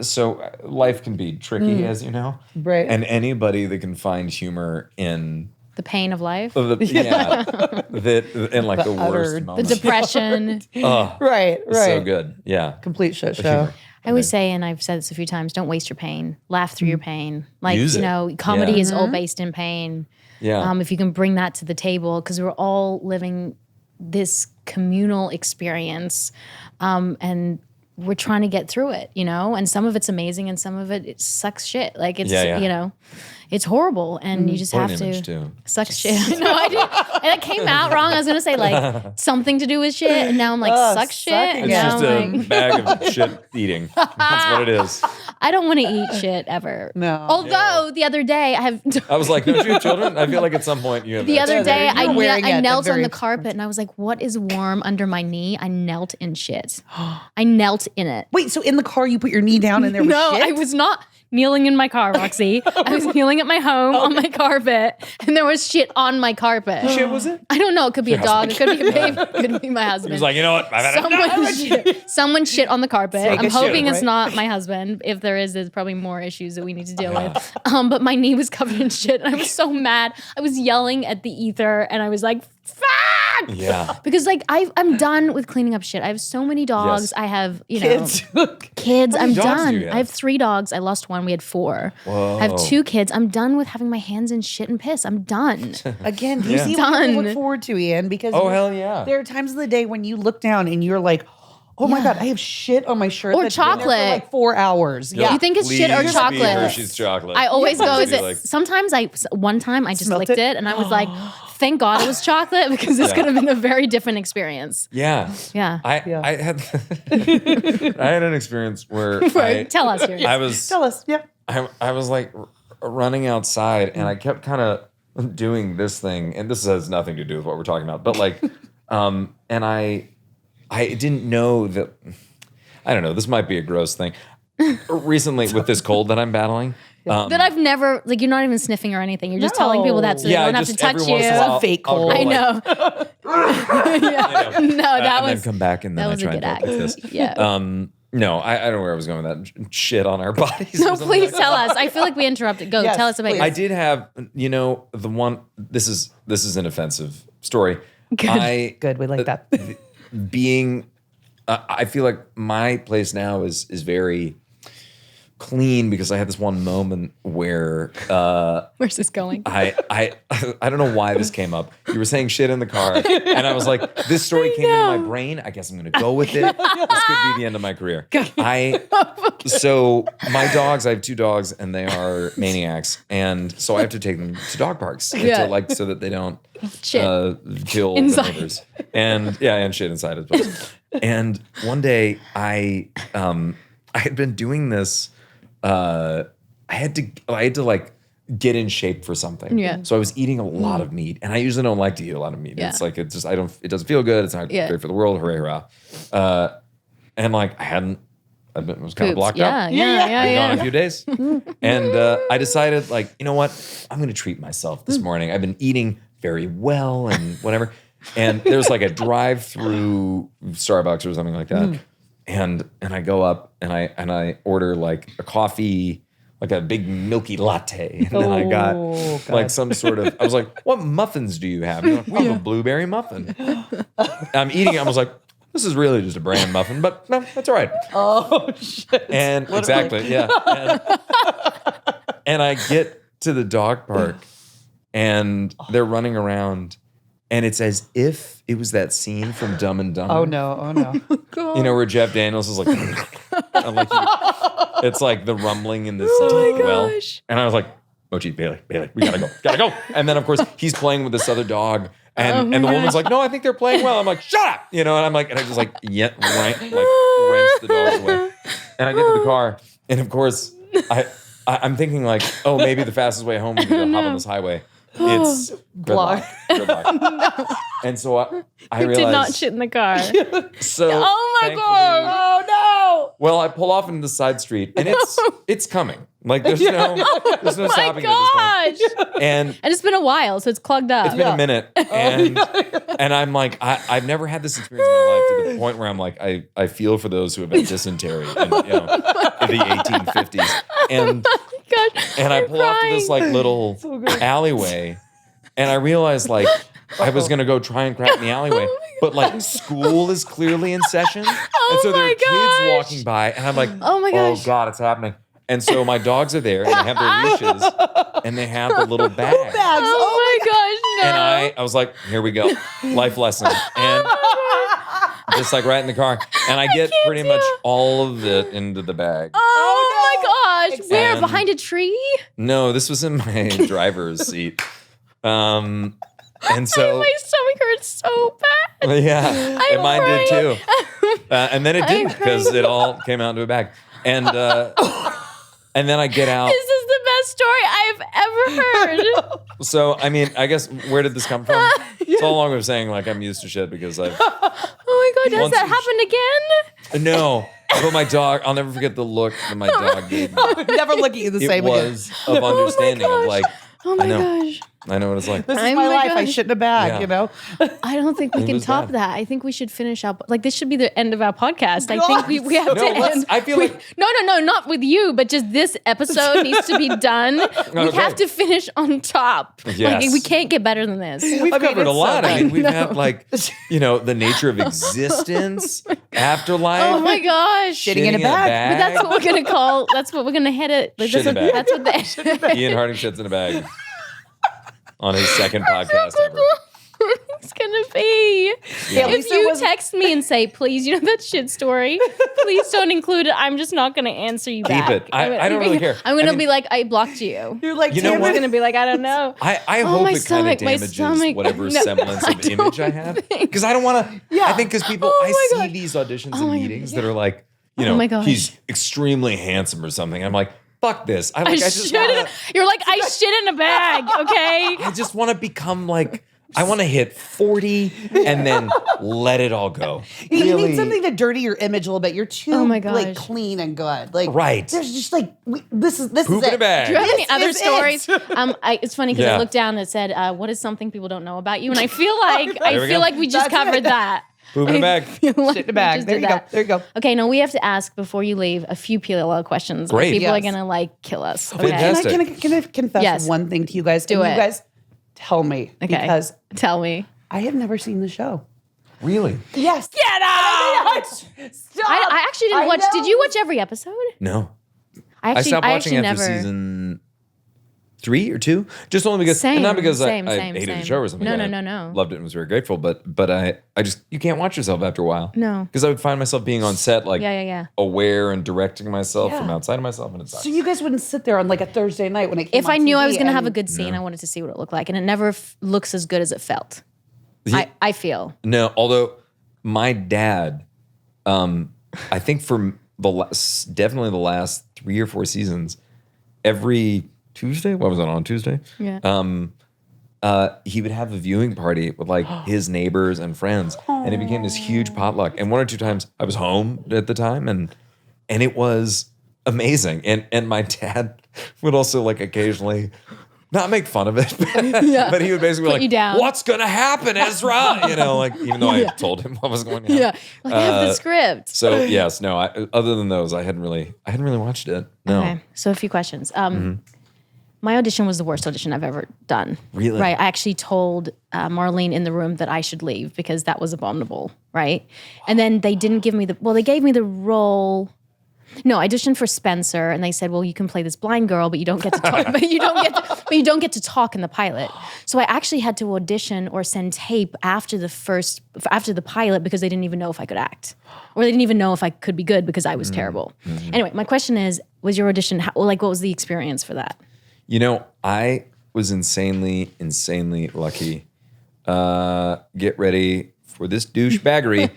C: so life can be tricky, as you know,
A: Right.
C: And anybody that can find humor in
B: The pain of life,
C: that in like the
A: utter-
C: worst
B: the
C: moments.
B: depression.
A: Right.
C: So good. Yeah.
A: Complete shit
C: The
A: show.
C: humor.
B: I always say, and I've said this a few times, don't waste your pain. Laugh through your pain. Like,
C: Use
B: you
C: it.
B: know, comedy
C: Yeah.
B: is all based in pain.
C: Yeah.
B: If you can bring that to the table, because we're all living this communal experience, and we're trying to get through it, you know? And some of it's amazing and some of it sucks shit. Like it's,
C: Yeah.
B: you know, it's horrible and you just
C: What an
B: have
C: image,
B: to
C: too.
B: suck shit. No, I didn't. And it came out wrong. I was going to say like something to do with shit. And now I'm like, suck shit.
A: sucking
B: And
C: It's
B: now
C: just
B: I'm
C: a
B: like,
C: bag of shit eating. That's what it is.
B: I don't want to eat shit ever.
A: No.
B: Although the other day I have
C: I was like, don't you have children? I feel like at some point you have
B: the
C: that.
B: other day
A: you're wearing it
B: I
A: at
B: knelt on
A: very
B: the carpet and I was like, what is warm under my knee? I knelt in shit. I knelt in it.
A: Wait, so in the car you put your knee down and there was
B: No,
A: shit?
B: I was not kneeling in my car, Roxy. I was kneeling at my home on my carpet, and there was shit on my carpet.
C: shit was it?
B: I don't know. It could be a dog. It could be a baby. It could be my husband.
C: He was like, you know what? I've had enough.
B: Someone shit on the carpet.
A: Take
B: I'm
A: a
B: hoping
A: shit,
B: it's
A: right?
B: not my husband. If there is, there's probably more issues that we need to deal with. But my knee was covered in shit, and I was so mad. I was yelling at the ether, and I was like, "Fuck!"
C: Yeah.
B: Because like I'm done with cleaning up shit. I have so many dogs.
C: Yes.
B: I have
A: Kids.
B: kids.
C: How
B: I'm
C: many dogs do
B: done.
C: you have?
B: I have 3 dogs. I lost 1. We had 4.
C: Whoa.
B: I have 2 kids. I'm done with having my hands in shit and piss. I'm done.
A: Again, do you
C: Yeah.
A: see what to
B: Done.
A: look forward to, Ian? Because
C: Oh, hell yeah.
A: there are times of the day when you look down and you're like, oh my God, I have shit on my shirt.
B: Or
A: that's been there for
B: chocolate.
A: like 4 hours.
C: You're
A: Yeah.
B: You think it's shit or
C: please
B: chocolate?
C: be Hershey's chocolate.
B: I always go, is
C: Be
B: it?
C: like-
B: Sometimes one time I just
A: Smelt
B: licked
A: it?
B: it and I was like, thank God it was chocolate because this
C: Yeah.
B: could have been a very different experience.
C: Yeah.
B: Yeah.
C: I had I had an experience where
B: Tell us yours.
C: I was
A: Tell us. Yeah.
C: I was like running outside and I kept kind of doing this thing, and this has nothing to do with what we're talking about, but like and I didn't know that, I don't know, this might be a gross thing. Recently with this cold that I'm battling.
B: That I've never, like, you're not even sniffing or anything. You're just telling people that so they don't have to
C: just
B: touch
C: every
B: you.
C: once in a while,
A: fake
C: I'll go
A: cold.
B: I
C: like,
B: know. Yeah. No, that
C: and
B: was
C: then come back and then
B: that
C: I
B: was a
C: try
B: good
C: and go like
B: act.
C: this.
B: Yeah.
C: No, I don't know where I was going with that. Shit on our bodies.
B: No,
C: or something
B: please
C: like
B: tell us. I feel like we interrupted. Go,
A: Yes,
B: tell us about
A: please.
C: I
B: yours.
C: did have, the one. This is an offensive story.
B: Good.
A: Good. We like that.
C: Being, I feel like my place now is very clean because I had this one moment where
B: Where's this going?
C: I don't know why this came up. You were saying shit in the car, and I was like, this story came into my brain. I guess I'm gonna go with it. This could be the end of my career. So my dogs, I have 2 dogs, and they are maniacs, and so I have to take them to dog parks
B: Yeah.
C: so that they don't
B: Shit.
C: kill
B: Inside.
C: the neighbors, and shit inside as well. And one day I had been doing this. I had to like get in shape for something.
B: Yeah.
C: So I was eating a lot of meat, and I usually don't like to eat a lot of meat.
B: Yeah.
C: It's like it doesn't feel good. It's not great for the world. Hooray, hurrah! And like I was kind of blocked up.
B: Yeah.
C: Gone a few days, and I decided like, you know what? I'm going to treat myself this morning. I've been eating very well and whatever. And there's like a drive-through Starbucks or something like that. And I go up and I order like a coffee, like a big milky latte. And then I got like some sort of, I was like, what muffins do you have? And like, we have a blueberry muffin. I'm eating it. I was like, this is really just a brand muffin, but no, that's all right.
A: Oh, shit.
C: And exactly, yeah. And I get to the dog park and they're running around. And it's as if it was that scene from Dumb and Dumber.
A: Oh no.
C: You know, where Jeff Daniels is like, I'm like it's like the rumbling in this well. And I was like, Mochi, Bailey, we gotta go. And then of course he's playing with this other dog. And the woman's like, no, I think they're playing well. I'm like, shut up. You know, and I'm like, and I just like, wrench the dogs away. And I get to the car. And of course, I'm thinking like, oh, maybe the fastest way home would be to hop on this highway. It's gridlock. No. And so I realized.
B: Did not shit in the car.
C: So
B: oh my God.
A: Oh no.
C: Well, I pull off into the side street and it's coming. Like there's no stopping at this point. And
B: it's been a while, so it's clogged up.
C: It's been a minute. And I'm like, I've never had this experience in my life to the point where I'm like, I feel for those who have had dysentery in the 1850s. And I pull off to this like little alleyway, and I realized like I was gonna go try and crap in the alleyway, but like school is clearly in session, and so there are kids walking by, and I'm like, oh God, it's happening. And so my dogs are there, and they have their leashes, and they have the little bags.
B: Oh my gosh, no.
C: And I was like, here we go, life lesson, and just like right in the car, and I get pretty much all of it into the bag.
B: Oh my gosh, where? Behind a tree?
C: No, this was in my driver's seat. And so
B: my stomach hurts so bad.
C: Yeah, and mine did too. And then it didn't because it all came out into a bag. And then I get out.
B: This is the best story I've ever heard.
C: So, I mean, I guess, where did this come from? It's all along of saying, like, I'm used to shit because I've...
B: Oh my God, has that happened again?
C: No, but my dog, I'll never forget the look that my dog gave me.
A: Never looking at you the same
C: again. It was of understanding of like,
B: oh my gosh.
C: I know what it's like.
A: This is my life. I shit in a bag, you know?
B: I don't think we can top that. I think we should finish up. Like, this should be the end of our podcast. I think we have to end.
C: I feel like...
B: No, not with you, but just this episode needs to be done. We have to finish on top.
C: Yes.
B: Like, we can't get better than this.
C: We've covered a lot. I mean, we've had like, the nature of existence, afterlife.
B: Oh my gosh.
A: Shitting in a bag.
B: But that's what we're going to call, that's what we're going to hit it. Like,
C: Shit in a bag.
B: That's what they...
C: Ian Harding shits in a bag. On his second podcast ever.
B: It's gonna be.
A: Yeah.
B: If you text me and say, please, that shit story, please don't include it. I'm just not gonna answer you back.
C: Keep it. I don't really care.
B: I'm gonna be like, I blocked you.
A: You're like,
B: I'm gonna be like, I don't know.
C: I hope it kind of damages whatever semblance of image I have. Because I don't want to. I think because people, I see these auditions and meetings that are like, he's extremely handsome or something. I'm like, fuck this. You're like,
B: I shit in a bag, okay?
C: I just want to become like, I want to hit 40 and then let it all go.
A: You need something to dirty your image a little bit. You're too like clean and good. Like there's just like this is
C: poop in a bag.
B: Do you have any other stories? It's funny because I looked down and it said, "What is something people don't know about you?" And I feel like we just covered that.
C: Poop in a bag.
A: Shit in a bag. There you go.
B: Okay, now we have to ask before you leave a few PLL questions.
C: Great.
B: People are gonna like kill us. Okay?
C: Fantastic.
A: Can I confess one thing to you guys?
B: Do it.
A: You guys tell me.
B: Okay.
A: Because
B: tell me.
A: I have never seen the show.
C: Really?
A: Yes.
B: Get out! Stop. I actually didn't watch. Did you watch every episode?
C: No. I stopped watching after season 3 or 2, just only because, not because I hated the show or something.
B: No.
C: Loved it and was very grateful, but I just, you can't watch yourself after a while.
B: No.
C: Because I would find myself being on set, like aware and directing myself from outside of myself, and it sucks.
A: So you guys wouldn't sit there on like a Thursday night when it came
B: If I knew
A: TV
B: I was going to have a good scene, I wanted to see what it looked like, and it never looks as good as it felt. I feel.
C: No, although my dad, I think for definitely the last 3 or 4 seasons, every Tuesday. What was it on Tuesday?
B: Yeah.
C: He would have a viewing party with like his neighbors and friends, and it became this huge potluck. And one or two times I was home at the time, and it was amazing. And my dad would also like occasionally not make fun of it, but he would basically
B: Put you down.
C: "What's gonna happen, Ezra?" Like even though I told him what was going on.
B: Yeah. Like, I have the script.
C: So yes, no. Other than those, I hadn't really watched it. No.
B: Okay. So a few questions. My audition was the worst audition I've ever done.
C: Really?
B: Right. I actually told Marlene in the room that I should leave because that was abominable. Right. And then they didn't give me they gave me the role. No, I auditioned for Spencer, and they said, "Well, you can play this blind girl, but you don't get to talk. but you don't get to talk in the pilot." So I actually had to audition or send tape after the pilot because they didn't even know if I could act, or they didn't even know if I could be good because I was terrible. Anyway, my question is: was your audition what was the experience for that?
C: I was insanely lucky. Get ready for this douchebaggery.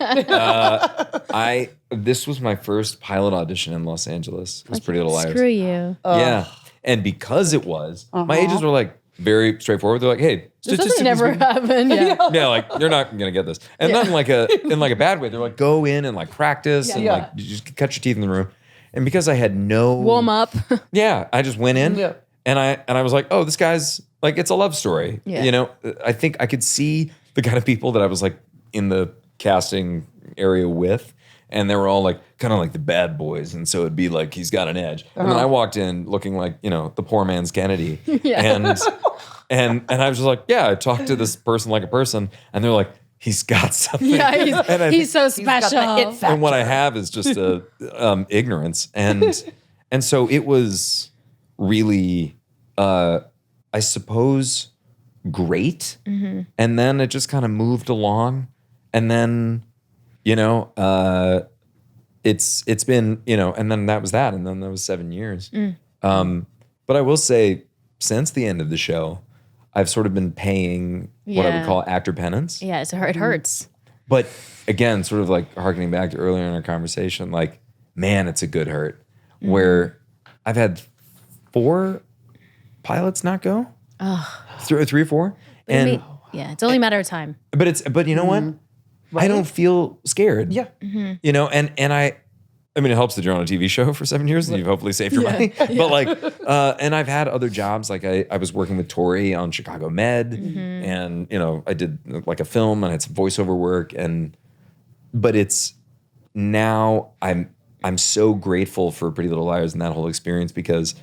C: This was my first pilot audition in Los Angeles. It was Pretty Little Liars.
B: Screw you.
C: Yeah. And because it was, my agents were like very straightforward. They're like, hey,
B: This doesn't never happen.
C: yeah, like you're not gonna get this. And not in like a bad way. They're like, go in and like practice and like you just cut your teeth in the room. And because I had no
B: Warm up.
C: yeah, I just went in and I was like, oh, this guy's like, it's a love story.
B: Yeah.
C: I think I could see the kind of people that I was like in the casting area with. And they were all like kind of like the bad boys, and so it'd be like he's got an edge. And then I walked in looking like the poor man's Kennedy, and I was just like, yeah, I talked to this person like a person, and they're like, he's got something.
B: Yeah, he's so special.
C: And what I have is just ignorance, and so it was really, I suppose, great. And then it just kind of moved along, and then. It's been, and then that was that. And then that was 7 years. But I will say, since the end of the show, I've sort of been paying what I would call actor penance.
B: Yeah, so it hurts.
C: But again, sort of like harkening back to earlier in our conversation, like, man, it's a good hurt. Where I've had 4 pilots not go. Oh. 3 or 4. And
B: it's only a matter of time.
C: But you know what? Right? I don't feel scared.
A: Yeah.
C: And I mean, it helps that you're on a TV show for 7 years and you've hopefully saved your money. But like, and I've had other jobs. Like I was working with Tori on Chicago Med and, I did like a film and I had some voiceover work but it's now I'm so grateful for Pretty Little Liars and that whole experience because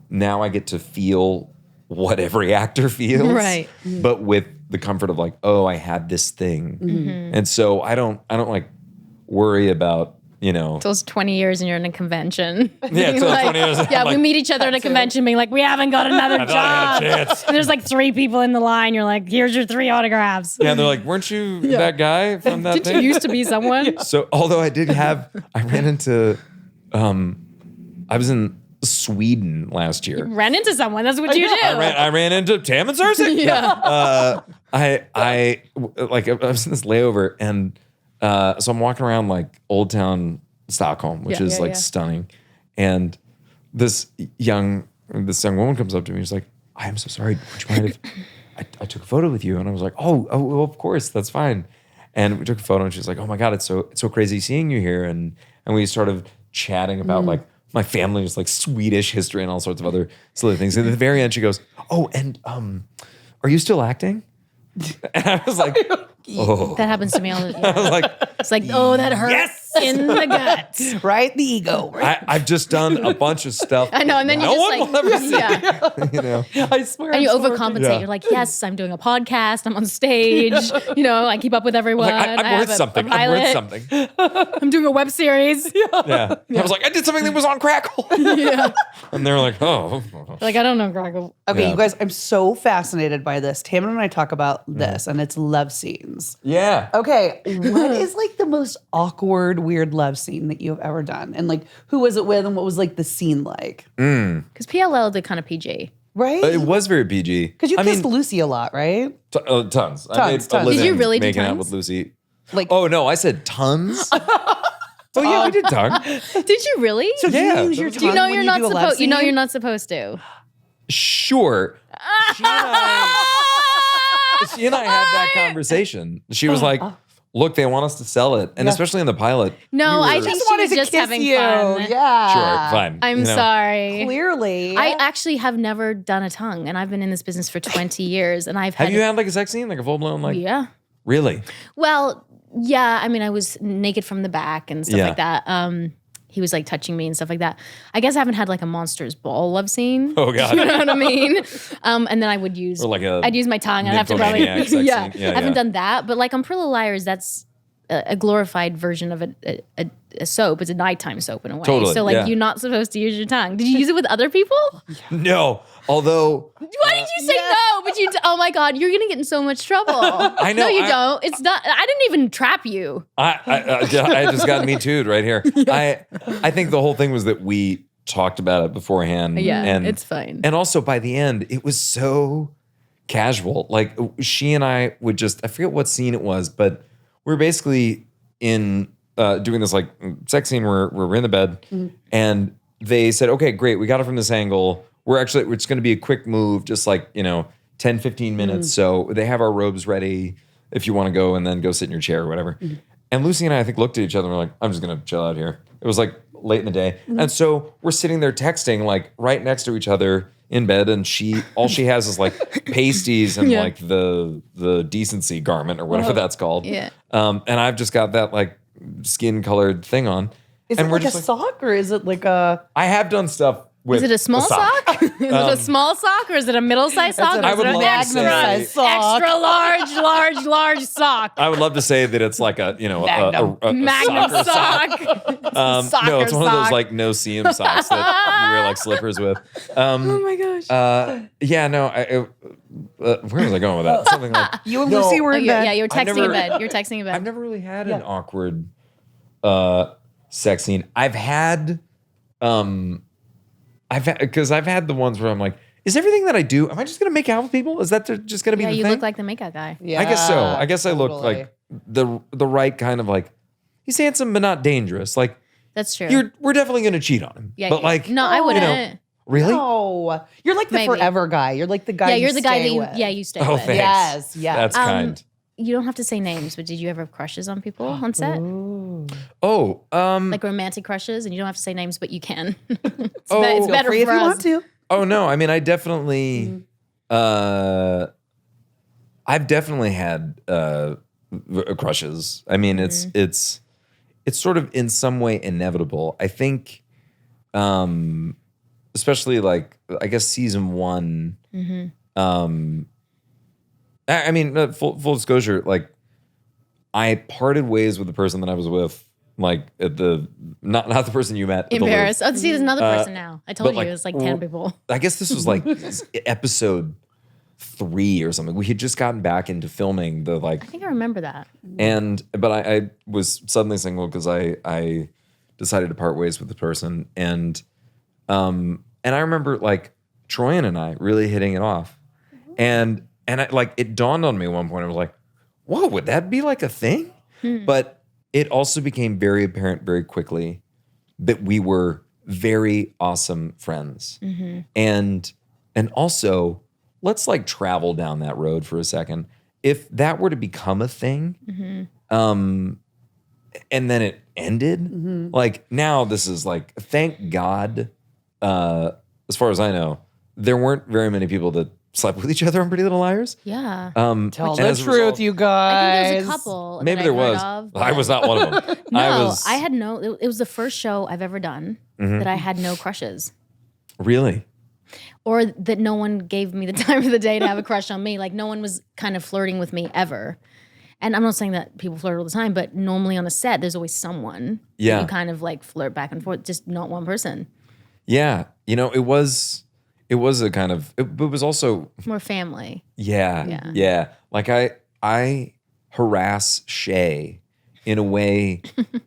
C: now I get to feel what every actor feels.
B: Right.
C: But with the comfort of like, oh, I had this thing. And so I don't like worry about,
B: Those 20 years and you're in a convention.
C: Yeah, so 20 years.
B: Yeah, we meet each other at a convention being like, we haven't got another job.
C: I had a chance.
B: And there's like 3 people in the line. You're like, here's your 3 autographs.
C: Yeah, they're like, weren't you that guy from that
B: Did
C: thing?
B: you used to be someone?
C: So although I ran into, I was in Sweden last year.
B: Ran into someone. That's what you do.
C: I ran into Tam and Cersei.
B: Yeah.
C: I was in this layover and so I'm walking around like Old Town Stockholm, which is stunning. And this young woman comes up to me. She's like, I am so sorry. Would you mind if I took a photo with you? And I was like, oh, well, of course, that's fine. And we took a photo and she's like, oh my God, it's so crazy seeing you here. And we started chatting about like my family's like Swedish history and all sorts of other silly things. And at the very end, she goes, "Oh, and are you still acting?" And I was like, "Oh."
B: That happens to me all the time.
C: I was like,
B: it's like, oh, that hurts in the gut.
A: Right? The ego. Right?
C: I've just done a bunch of stuff.
B: I know, and then
C: no one will ever see.
A: I swear.
B: And you overcompensate. You're like, yes, I'm doing a podcast. I'm on stage. I keep up with everyone.
C: I'm worth something. I'm worth something.
B: I'm doing a web series.
C: Yeah. I was like, I did something that was on Crackle. Yeah. And they were like, oh.
B: Like, I don't know Crackle.
A: Okay, you guys, I'm so fascinated by this. Tamara and I talk about this, and it's love scenes.
C: Yeah.
A: Okay, what is like the most awkward, weird love scene that you have ever done? And like, who was it with, and what was like the scene like?
B: Because PLL did kind of PG.
A: Right?
C: It was very PG.
A: Because you kissed Lucy a lot, right?
C: Tons. I made a living
B: Did you really do
C: making out
B: tons?
C: with Lucy.
A: Like,
C: oh, no, I said tons. Oh, yeah, I did tongue.
B: Did you really?
A: So do you use your tongue
B: You know
A: when
B: you're
A: you
B: not
A: do a love
B: supposed. You know
A: scene?
B: you're not supposed to.
C: Sure. She and I had that conversation. She was like, look, they want us to sell it. And especially in the pilot.
B: No, I
A: Just
B: think she
A: wanted
B: was
A: to
B: just
A: kiss
B: having
A: you.
B: fun.
A: Yeah.
C: Sure, fine.
B: I'm sorry.
A: Clearly.
B: I actually have never done a tongue, and I've been in this business for 20 years, and I've had.
C: Have you had like a sex scene, like a full blown like?
B: Yeah.
C: Really?
B: Well, yeah. I mean, I was naked from the back and stuff
C: Yeah.
B: like that. He was like touching me and stuff like that. I guess I haven't had like a monster's ball love scene.
C: Oh God.
B: You know what I mean? And then I would use,
C: Or like
B: I'd use my tongue. I'd have to probably,
C: nymphomaniac sex
B: yeah.
C: scene. Yeah,
B: I haven't
C: yeah.
B: done that, but like on Pretty Little Liars, that's a glorified version of a soap. It's a nighttime soap in a way.
C: Totally,
B: So like
C: yeah.
B: you're not supposed to use your tongue. Did you use it with other people?
C: No. Although
B: Why did you say no? But oh my God, you're gonna get in so much trouble.
C: I know,
B: No, you don't. It's not. I didn't even trap you.
C: I just got me too'd right here. I think the whole thing was that we talked about it beforehand.
B: Yeah,
C: and
B: it's fine.
C: And also by the end, it was so casual. Like she and I would just, I forget what scene it was, but we're basically in doing this like sex scene where we're in the bed and they said, okay, great. We got it from this angle. It's going to be a quick move, just like, 10, 15 minutes. So they have our robes ready if you want to go and then go sit in your chair or whatever. And Lucy and I think looked at each other and were like, I'm just going to chill out here. It was like late in the day. And so we're sitting there texting like right next to each other in bed. And all she has is like pasties and like the decency garment or whatever that's called.
B: Yeah.
C: And I've just got that like skin colored thing on.
A: Is
C: and
A: it
C: we're
A: like a
C: just
A: sock or is it like a...
C: I have done stuff with
B: Is it a small sock? Is it a small sock or is it a middle-sized sock?
A: an
B: Or
C: I
B: is
C: would
B: it an
C: love to
B: extra,
C: say-
A: sock.
B: extra large sock?
C: I would love to say that it's like a
A: Magnum.
C: a
B: Magnum
C: soccer
B: sock.
C: no, it's one of those
B: sock.
C: like no seam socks that you wear like slippers with.
B: Oh my gosh.
C: Yeah, no. Where was I going with that? Something like
A: You and Lucy were in bed.
B: Yeah, you were
C: I've
B: texting
C: never-
B: in bed. You're texting in bed.
C: I've never really had an awkward sex scene. I've had the ones where I'm like, is everything that I do, am I just gonna make out with people? Is that just gonna be the
B: you
C: thing?
B: look like the makeup guy.
A: Yeah,
C: I guess so. I guess I look
A: totally.
C: like the right kind of like, he's handsome but not dangerous. Like
B: That's true.
C: we're definitely gonna cheat on him.
B: Yeah,
C: but like
B: no, I wouldn't.
C: really?
A: Oh, you're like the
B: Maybe.
A: forever guy. You're like the guy.
B: Yeah, you're the guy that
A: stay
B: you.
A: with.
B: Yeah, you stay
C: Oh,
B: with.
C: thanks.
A: Yes, yes.
C: That's kind.
B: You don't have to say names, but did you ever have crushes on people on set?
C: Oh,
B: Like romantic crushes, and you don't have to say names, but you can. It's
C: Oh,
B: it's
C: feel
B: better
A: Free if
B: for
A: you
B: us.
A: want to.
C: oh no. I mean, I definitely, I've definitely had crushes. I mean, it's sort of in some way inevitable. I think, especially like I guess season 1. I mean, full disclosure, like I parted ways with the person that I was with, like at the not the person you met. at the
B: In
C: Louvre.
B: Paris. Oh, see, there's another person now. I told
C: but,
B: you
C: like,
B: it was like 10 people.
C: I guess this was like episode 3 or something. We had just gotten back into filming the like,
B: I think I remember that.
C: but I was suddenly single because I decided to part ways with the person, and I remember like Troian and I really hitting it off, and I, like it dawned on me at one point. I was like, whoa, would that be like a thing? But it also became very apparent very quickly that we were very awesome friends. And also, let's like travel down that road for a second. If that were to become a thing, and then it ended, like now this is like, thank God, as far as I know, there weren't very many people that slept with each other on Pretty Little Liars.
B: Yeah.
A: Tell
C: and
A: the
C: as a
A: truth,
C: result-
A: you
B: I
A: guys.
B: think there's a couple.
C: Maybe
B: that
C: there
B: I've heard
C: was.
B: Of,
C: I was not one of them.
B: No, I had no. It was the first show I've ever done that I had no crushes,
C: Really?
B: or that no one gave me the time of the day to have a crush on me. Like no one was kind of flirting with me ever. And I'm not saying that people flirt all the time, but normally on a set, there's always someone. that
C: Yeah.
B: you kind of like flirt back and forth, just not one person.
C: Yeah. You know, it was a kind of, it was also,
B: More family.
C: yeah. Like I harass Shay in a way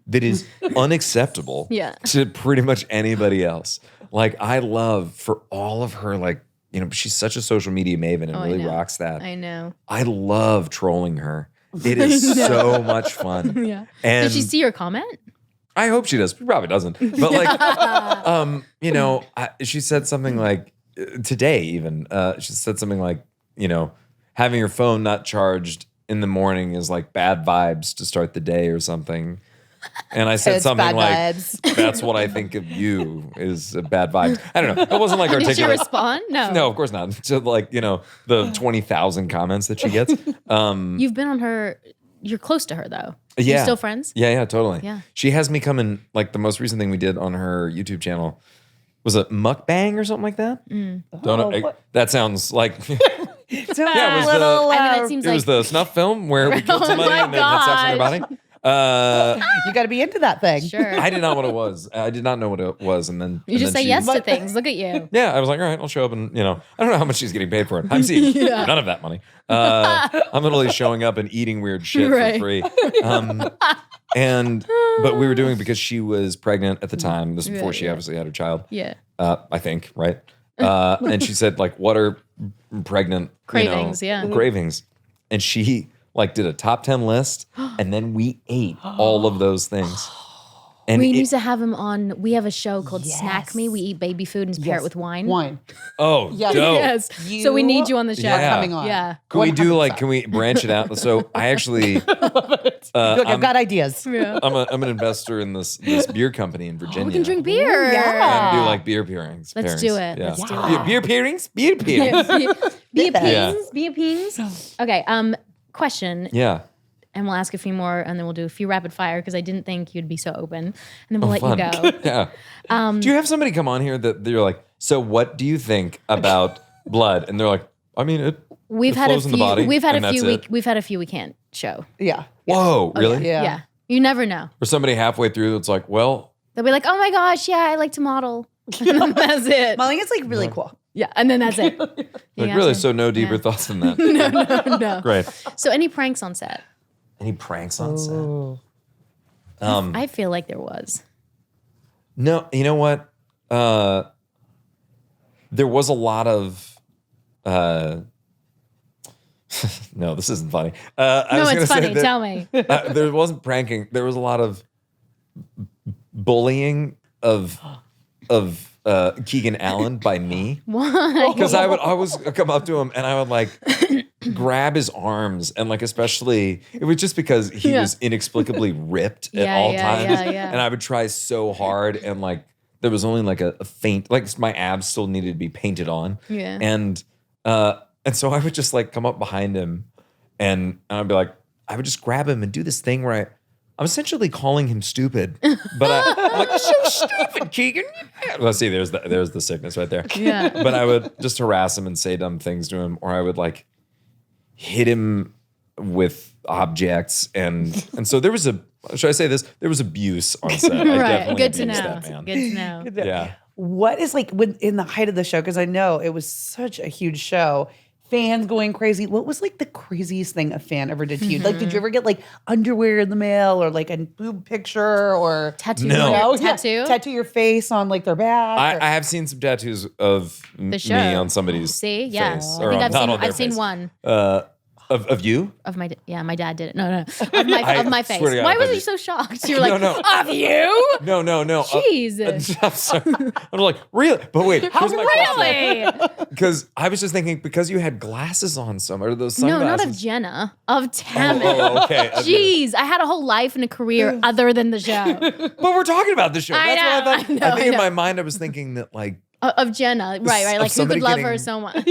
C: that is unacceptable
B: Yeah.
C: to pretty much anybody else. Like I love for all of her, like, you know, she's such a social media maven and
B: I
C: really
B: know.
C: rocks that.
B: I know.
C: I love trolling her. It is so much fun.
B: Yeah.
C: And
B: Did she see your comment?
C: I hope she does. She probably doesn't. But like, you know, she said something like, today even, she said something like, having your phone not charged in the morning is like bad vibes to start the day or something. And I said
A: It's
C: something
A: bad
C: like,
A: vibes.
C: that's what I think of you is a bad vibe. I don't know. It wasn't like
B: Did she
C: articulate.
B: respond? No.
C: No, of course not. To like, the 20,000 comments that she gets.
B: You've been on her. You're close to her though.
C: Yeah.
B: You're still friends?
C: Yeah, totally.
B: Yeah.
C: She has me come in, like the most recent thing we did on her YouTube channel was a mukbang or something like that. That sounds like
A: It's
C: Yeah, it was
A: little,
B: I mean, that seems
C: it
B: like
C: was the snuff film where we killed somebody
B: my
C: and then had sex with their body.
A: you got to be into that thing.
B: sure.
C: I did not know what it was. I did not know what it was, and then
B: You just say
C: she-
B: yes to things. Look at you.
C: Yeah, I was like, all right, I'll show up, and I don't know how much she's getting paid for it. I'm seeing none of that money. I'm literally showing up and eating weird shit
B: Right.
C: for free. But we were doing it because she was pregnant at the time. This is before she obviously had her child.
B: Yeah.
C: I think, right? And she said, like, what are pregnant
B: Cravings, yeah.
C: cravings? And she like did a top 10 list, and then we ate all of those things. And
B: We used to have him on. We have a show called Snack
A: Yes.
B: Me. We eat baby food and pair it with wine.
A: Wine.
C: dope.
B: Yes. So we need you on the show.
C: Yeah.
A: Coming on.
B: Yeah.
C: Can we do
A: 100%.
C: can we branch it out? So I actually,
A: Look, I've got ideas.
B: Yeah.
C: I'm an investor in this beer company in Virginia.
B: We can drink beer.
A: yeah.
C: And do like beer pairings.
B: Let's do it.
C: Yeah.
B: Let's do it.
C: Beer pairings? Beer pairings.
B: Be a
C: Yeah.
B: pings. Be a pings. Okay. Question.
C: Yeah.
B: And we'll ask a few more, and then we'll do a few rapid fire because I didn't think you'd be so open, and then we'll let
C: Fun.
B: you go.
C: Yeah. Do you have somebody come on here that you're like, so what do you think about blood? And they're like, I mean, it
B: We've
C: it
B: had a
C: flows in the
B: few.
C: body,
B: We've had
C: and
B: a few.
C: that's it.
B: We've had a few we can't show.
A: Yeah.
C: Whoa, really?
A: Yeah.
B: Yeah. You never know.
C: Or somebody halfway through that's like, well,
B: They'll be like, "Oh my gosh, yeah, I like to model." And then that's it.
A: Molly, it's like really cool.
B: Yeah, and then that's it.
C: like really, so no deeper thoughts than that.
B: No.
C: Great.
B: So any pranks on set?
C: Any pranks on set?
B: I feel like there was.
C: No, you know what? There was a lot of. No, this isn't funny. I
B: No,
C: was gonna
B: it's
C: say
B: funny.
C: that,
B: Tell me.
C: there wasn't pranking. There was a lot of bullying of Keegan Allen by me.
B: Why?
C: Because I would always come up to him and I would like grab his arms and like especially it was just because he was inexplicably ripped at all times.
B: Yeah.
C: And I would try so hard and like there was only like a faint like my abs still needed to be painted on.
B: Yeah.
C: And so I would just like come up behind him and I'd be like, I would just grab him and do this thing where I'm essentially calling him stupid, but I'm like, so stupid, Keegan. Let's see, there's the sickness right there.
B: Yeah.
C: But I would just harass him and say dumb things to him, or I would like hit him with objects, and so there was should I say this? There was abuse on set. I
B: Right.
C: definitely
B: Good to
C: abused
B: know.
C: that man.
B: Good to know.
C: Yeah.
A: What is like when in the height of the show? Because I know it was such a huge show. Fans going crazy. What was like the craziest thing a fan ever did to you? Like, did you ever get like underwear in the mail or like a boob picture or
B: Tattoo.
C: No.
B: Tattoo.
A: tattoo your face on like their back?
C: I have seen some tattoos of me
B: show.
C: on somebody's
B: See, yeah.
C: face.
B: I
C: Or
B: think
C: not on their
B: I've seen
C: face.
B: one
C: Of you?
B: of my. My dad did it. No. Of my face.
C: swear to God,
B: Why
C: I
B: was
C: thought
B: you so shocked? You were like,
C: No.
B: of you?
C: No.
B: Jeez.
C: I'm sorry. I'm like, really? But wait, here's my question.
B: Really?
C: Because I was just thinking, because you had glasses on some, or those
B: No,
C: sunglasses.
B: not of Jenna. Of Tammy.
C: Oh, okay.
B: Jeez, I had a whole life and a career other than the show.
C: But we're talking about the show.
B: I
C: That's
B: know,
C: what I thought.
B: I know,
C: I think
B: I
C: in
B: know.
C: my mind, I was thinking that like,
B: Of Jenna. Right.
C: Of
B: Like who
C: somebody
B: could love her
C: getting-
B: so much?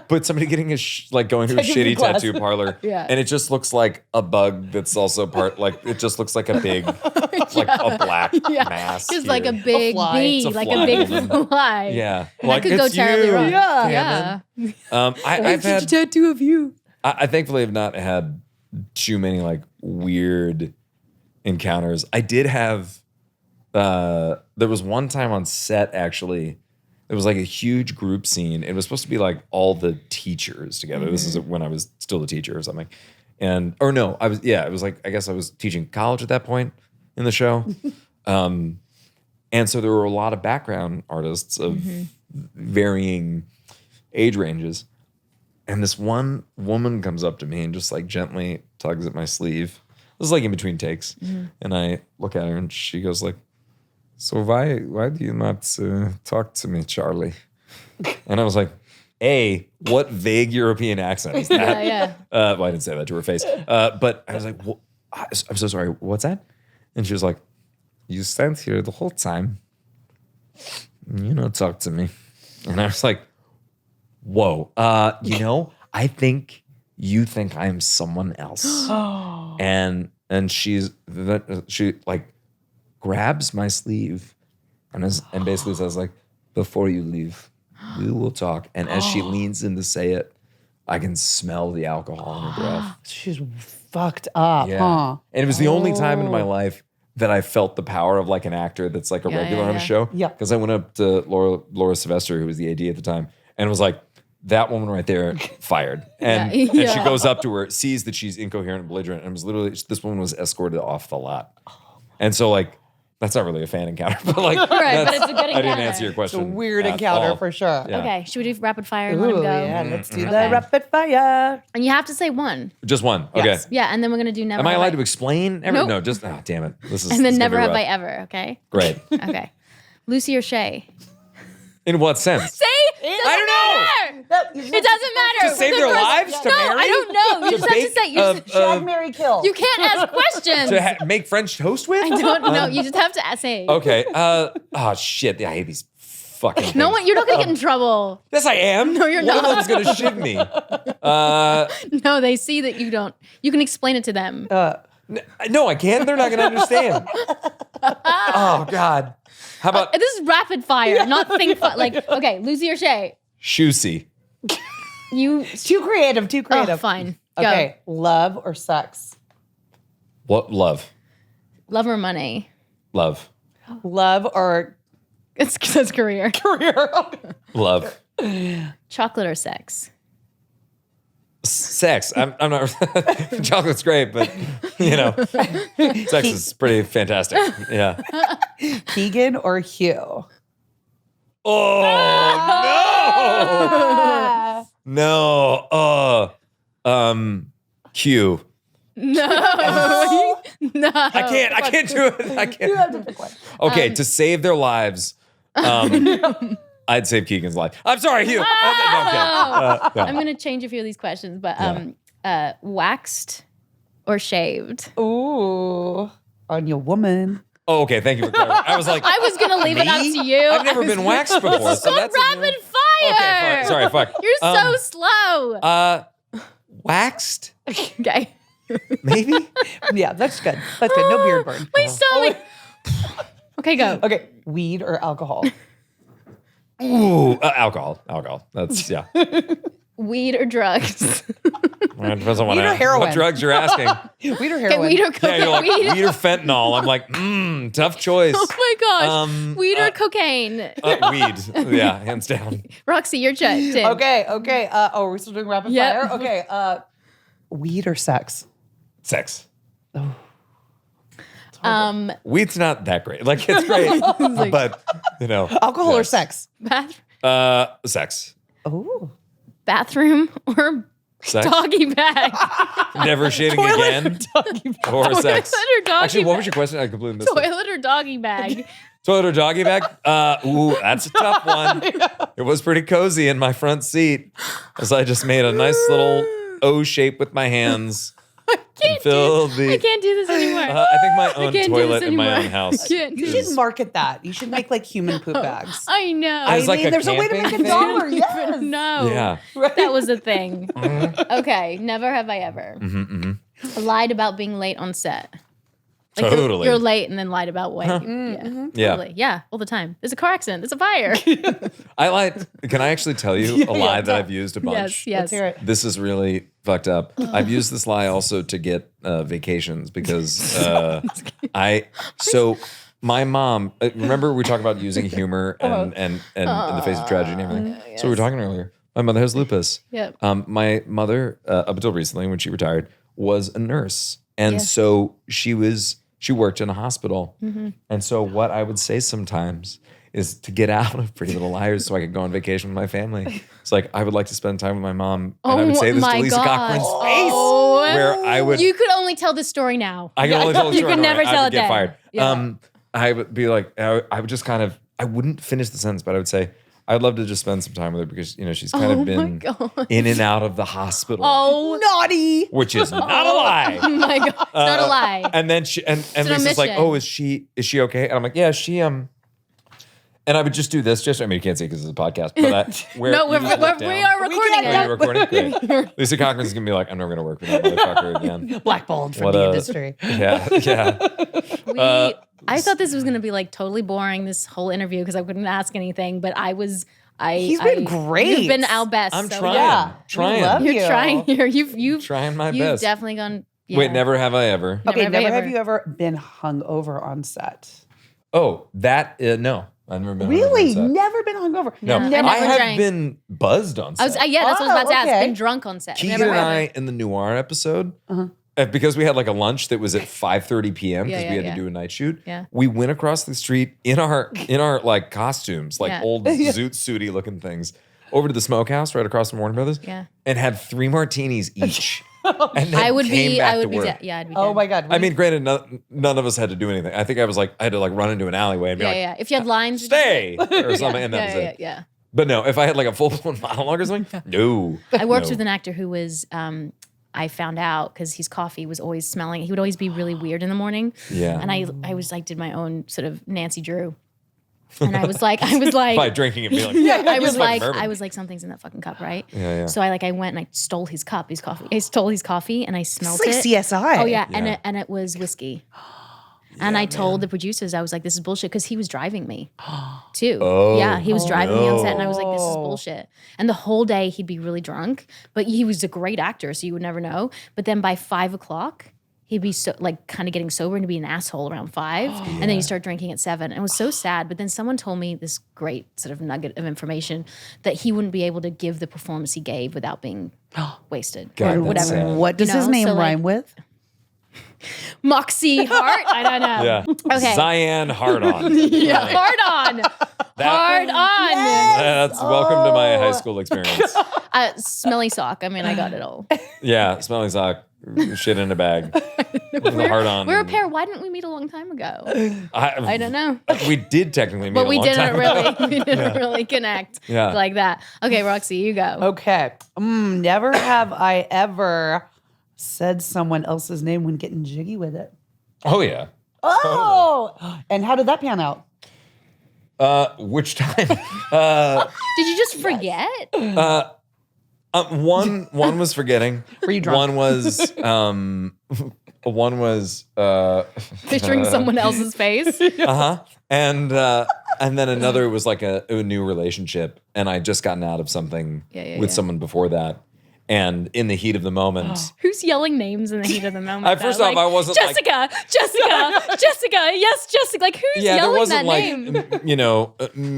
C: but somebody getting like going to a
A: Taking
C: shitty
A: the glasses.
C: tattoo parlor,
B: Yeah.
C: and it just looks like a bug that's also part like it just looks like a big, like a black mass.
B: Just like a
C: here.
B: big
A: fly.
B: bee,
C: It's a
B: like
C: fly.
B: a big fly.
C: Yeah,
B: That
C: like
B: could go
C: it's
B: terribly
C: you,
B: wrong.
A: Yeah.
C: Cameron.
B: Yeah.
C: I've had
A: tattoo of you.
C: I thankfully have not had too many like weird encounters. I did have there was one time on set actually. It was like a huge group scene. It was supposed to be like all the teachers together. This is when I was still a teacher or something. It was like I guess I was teaching college at that point in the show. And so there were a lot of background artists of varying age ranges. And this one woman comes up to me and just like gently tugs at my sleeve. This is like in between takes. And I look at her and she goes like, so why do you not talk to me, Charlie? And I was like, what vague European accent is that?
B: Yeah.
C: Well, I didn't say that to her face. But I was like, I'm so sorry. What's that? And she was like, you stand here the whole time. Talk to me. And I was like, whoa. I think you think I'm someone else. and she like grabs my sleeve and basically says like, before you leave, we will talk. And as she leans in to say it, I can smell the alcohol in her breath.
A: She's fucked up, huh?
C: And it was the only time in my life that I felt the power of like an actor that's like a regular on a show.
A: Yeah.
C: Because I went up to Laura Sylvester, who was the AD at the time, and was like, that woman right there, fired. And she goes up to her, sees that she's incoherent and belligerent, and was literally, this woman was escorted off the lot. And so like, that's not really a fan encounter, but like,
B: Right, but it's a good encounter.
C: I didn't answer your question.
A: It's a weird
C: at
A: encounter
C: all.
A: for sure.
C: Yeah.
B: Okay, should we do rapid fire and let him
A: Ooh,
B: go?
A: yeah, let's do the
B: Okay.
A: rapid fire.
B: And you have to say one.
C: Just one. Okay.
A: Yes.
B: Yeah, and then we're gonna do never.
C: Am I
B: Have
C: allowed to explain?
B: Nope.
C: No, just, damn it. This is
B: And then
C: this is gonna
B: never
C: be
B: have
C: rough.
B: I ever. Okay.
C: Great.
B: Okay. Lucy or Shay?
C: In what sense?
B: Say.
C: I
B: don't know. It doesn't matter.
C: To save their lives? To
B: No,
C: marry?
B: I don't know. You just have to say. You,
A: Shag, marry, kill.
B: you can't ask questions.
C: To make French toast with?
B: I don't know. You just have to say.
C: Okay. Oh shit! I hate these fucking things.
B: No one. You're not gonna get in trouble.
C: Yes, I am.
B: No, you're
C: One
B: not.
C: of them's gonna shiv me.
B: No, they see that you don't. You can explain it to them.
C: No, I can't. They're not gonna understand. Oh God. How about
B: This is rapid fire, not think. Like, okay, Lucy or Shay?
C: Shusey?
B: You.
A: Too creative.
B: Oh, fine. Go.
A: Okay, love or sex?
C: What? Love.
B: Love or money?
C: Love.
A: Love or
B: It's career.
A: career?
C: Love.
B: Chocolate or sex?
C: Sex. I'm not. Chocolate's great, but sex is pretty fantastic. Yeah.
A: Keegan or Hugh?
C: Oh no! No. Q.
B: No. No.
C: I can't do it. I can't.
A: You have to pick one.
C: Okay, to save their lives, I'd save Keegan's life. I'm sorry, Hugh. No, okay.
B: I'm gonna change a few of these questions, but waxed or shaved?
A: Ooh, on your woman.
C: Oh, okay. Thank you for clarifying. I was like,
B: I was gonna leave it up to you.
C: I've never been waxed before,
B: This is
C: so
B: called
C: that's
B: rapid fire.
C: Okay, fine. Sorry, fuck.
B: You're so slow.
C: Waxed?
B: Okay.
C: Maybe.
A: Yeah, that's good. That's good. No beard burn.
B: Wait, stop. Okay, go.
A: Okay, weed or alcohol?
C: Ooh, alcohol. That's
B: Weed or drugs?
C: Well, it depends on
A: Weed or heroin?
C: what drugs you're asking.
A: Weed or
B: Okay,
A: heroin?
B: weed or
C: Yeah,
B: cocaine?
C: you're like weed or fentanyl. I'm like, tough choice.
B: Oh my gosh. Weed or cocaine?
C: Weed. Yeah, hands down.
B: Roxy, your turn.
A: Okay. We're still doing rapid
B: Yep.
A: fire? Okay. Weed or sex?
C: Sex.
B: Weed's
C: not that great. Like it's great, but
A: Alcohol or
C: yes.
A: sex?
C: Sex.
A: Oh.
B: bathroom or
C: Sex.
B: doggy bag?
C: Never shitting again. Or sex.
B: Toilet or doggy
C: Actually, what
B: bag?
C: was your question? I completely missed it.
B: Toilet or doggy bag?
C: Toilet or doggy bag? Ooh, that's a tough one. It was pretty cozy in my front seat as I just made a nice little O shape with my hands.
B: I can't do this anymore.
C: I think my own
B: can't do
C: toilet
B: this
C: in my
B: anymore.
C: own house.
B: I can't do
A: You
B: this.
A: should market that. You should make like human poop bags.
B: I know.
C: As like a
A: there's a way to
C: camping
A: make a
C: thing?
A: dollar. Yes.
B: No.
C: Yeah.
B: That was a thing. Okay, never have I ever lied about being late on set. Like
C: Totally.
B: You're late and then lied about wait. Yeah.
C: Yeah.
B: Totally. Yeah, all the time. There's a car accident. There's a fire.
C: I lied. Can I actually tell you a lie that I've used a bunch?
B: Yes,
A: Let's hear it.
C: This is really fucked up. I've used this lie also to get vacations because my mom, remember we talked about using humor and in the face of tragedy and everything. So we were talking earlier. My mother has lupus.
B: Yep.
C: My mother, up until recently when she retired, was a nurse. And so she worked in a hospital. And so what I would say sometimes is to get out of Pretty Little Liars so I could go on vacation with my family. It's like, I would like to spend time with my mom. And I would say this to Lisa Cochran's face. Where I would...
B: You could only tell this story now.
C: I can only tell the story.
B: You could never tell
C: I
B: it
C: would get
B: then.
C: fired.
B: Yeah.
C: I would be like, I would just kind of, I wouldn't finish the sentence, but I would say, I'd love to just spend some time with her because, she's kind of been in and out of the hospital.
A: Oh, naughty.
C: Which is not a lie.
B: Oh my God. It's not a lie.
C: And then Lisa's like, oh, is she okay? And I'm like, yeah, she, and I would just do this. You can't see because it's a podcast. But
B: we are recording it.
C: You're recording? Great. Lisa Cochran's going to be like, I'm never going to work with that motherfucker again.
A: Blackballed from the industry.
C: Yeah.
B: I thought this was going to be like totally boring, this whole interview, because I couldn't ask anything. But
A: he's been great.
B: You've been our best.
C: I'm
B: so
C: trying.
B: Yeah.
C: Trying.
A: Love
B: You're
A: you.
B: trying here. You've
C: trying my
B: you've
C: best.
B: definitely gone. Yeah.
C: Wait, never have I ever.
A: Okay,
B: Never
A: have you ever been hungover on set?
C: Oh, that, no. I've never been
A: Really?
C: hungover on set.
A: Never been hungover?
C: No,
B: I
C: I
B: never
C: have
B: drank.
C: been buzzed on set.
B: That's what I was about to ask.
A: okay.
B: Been drunk on set.
C: Keegan and I in the Noir episode, because we had like a lunch that was at 5:30 p.m. because we had to do a night shoot.
B: Yeah.
C: We went across the street in our like costumes, like
B: Yeah.
C: old zoot suity looking things, over to the smokehouse right across from Warner Brothers.
B: Yeah.
C: And had 3 martinis each. And then
B: I would
C: came
B: be.
C: back
B: I would
C: to
B: be.
C: work.
B: I'd be.
A: Oh
B: dead.
A: my God.
C: I mean, granted, none of us had to do anything. I think I had to like run into an alleyway and be
B: Yeah,
C: like,
B: yeah. If you had lines,
C: stay or something, and that was it.
B: Yeah.
C: But no, if I had like a full-blown monologue or something, no.
B: I worked
C: No.
B: with an actor who was. I found out because his coffee was always smelling. He would always be really weird in the morning.
C: Yeah.
B: And I was like, did my own sort of Nancy Drew. And I was like,
C: by drinking and being like,
B: I was like,
C: bourbon.
B: something's in that fucking cup, right?
C: Yeah.
B: So I went and I stole his coffee. I stole his coffee and I smelled
A: It's like
B: it.
A: CSI.
B: Oh yeah,
C: Yeah.
B: and it was whiskey. And I told the producers, I was like, this is bullshit, because he was driving me too.
C: Oh,
B: yeah, he was driving me on set, and I was like, this is
A: no.
B: bullshit. And the whole day he'd be really drunk, but he was a great actor, so you would never know. But then by 5 o'clock, he'd be so like kind of getting sober and to be an asshole around 5, and then you start drinking at 7. And it was so sad. But then someone told me this great sort of nugget of information that he wouldn't be able to give the performance he gave without being wasted
C: God,
B: or
C: that's
B: whatever.
C: sad.
A: What does his name
B: So, like,
A: rhyme with?
B: Moxie Hart? I don't know.
C: Yeah.
B: Okay.
C: Cyan Hard-On.
B: Yeah, hard on. Hard on.
C: That's welcome to my high school experience.
B: Smelly sock. I mean, I got it all.
C: Yeah, smelling sock, shit in a bag. The hard-on.
B: We're a pair. Why didn't we meet a long time ago?
C: I
B: don't know.
C: We did technically meet
B: But
C: a
B: we
C: long
B: didn't
C: time ago.
B: really connect
C: Yeah.
B: like that. Okay, Roxy, you go.
A: Okay. Never have I ever said someone else's name when getting jiggy with it.
C: Oh, yeah.
A: Oh, and how did that pan out?
C: Which time?
B: Did you just forget?
C: One was forgetting.
A: Were you drunk?
C: One was
B: Picturing someone else's face?
C: and then another was like a new relationship, and I just gotten out of something with someone before that, and in the heat of the moment,
B: Who's yelling names in the heat of the moment?
C: first
B: though?
C: off, I wasn't like-
B: Jessica, yes, Jessica. Like, who's
C: yeah, there
B: yelling
C: wasn't
B: that
C: like
B: name?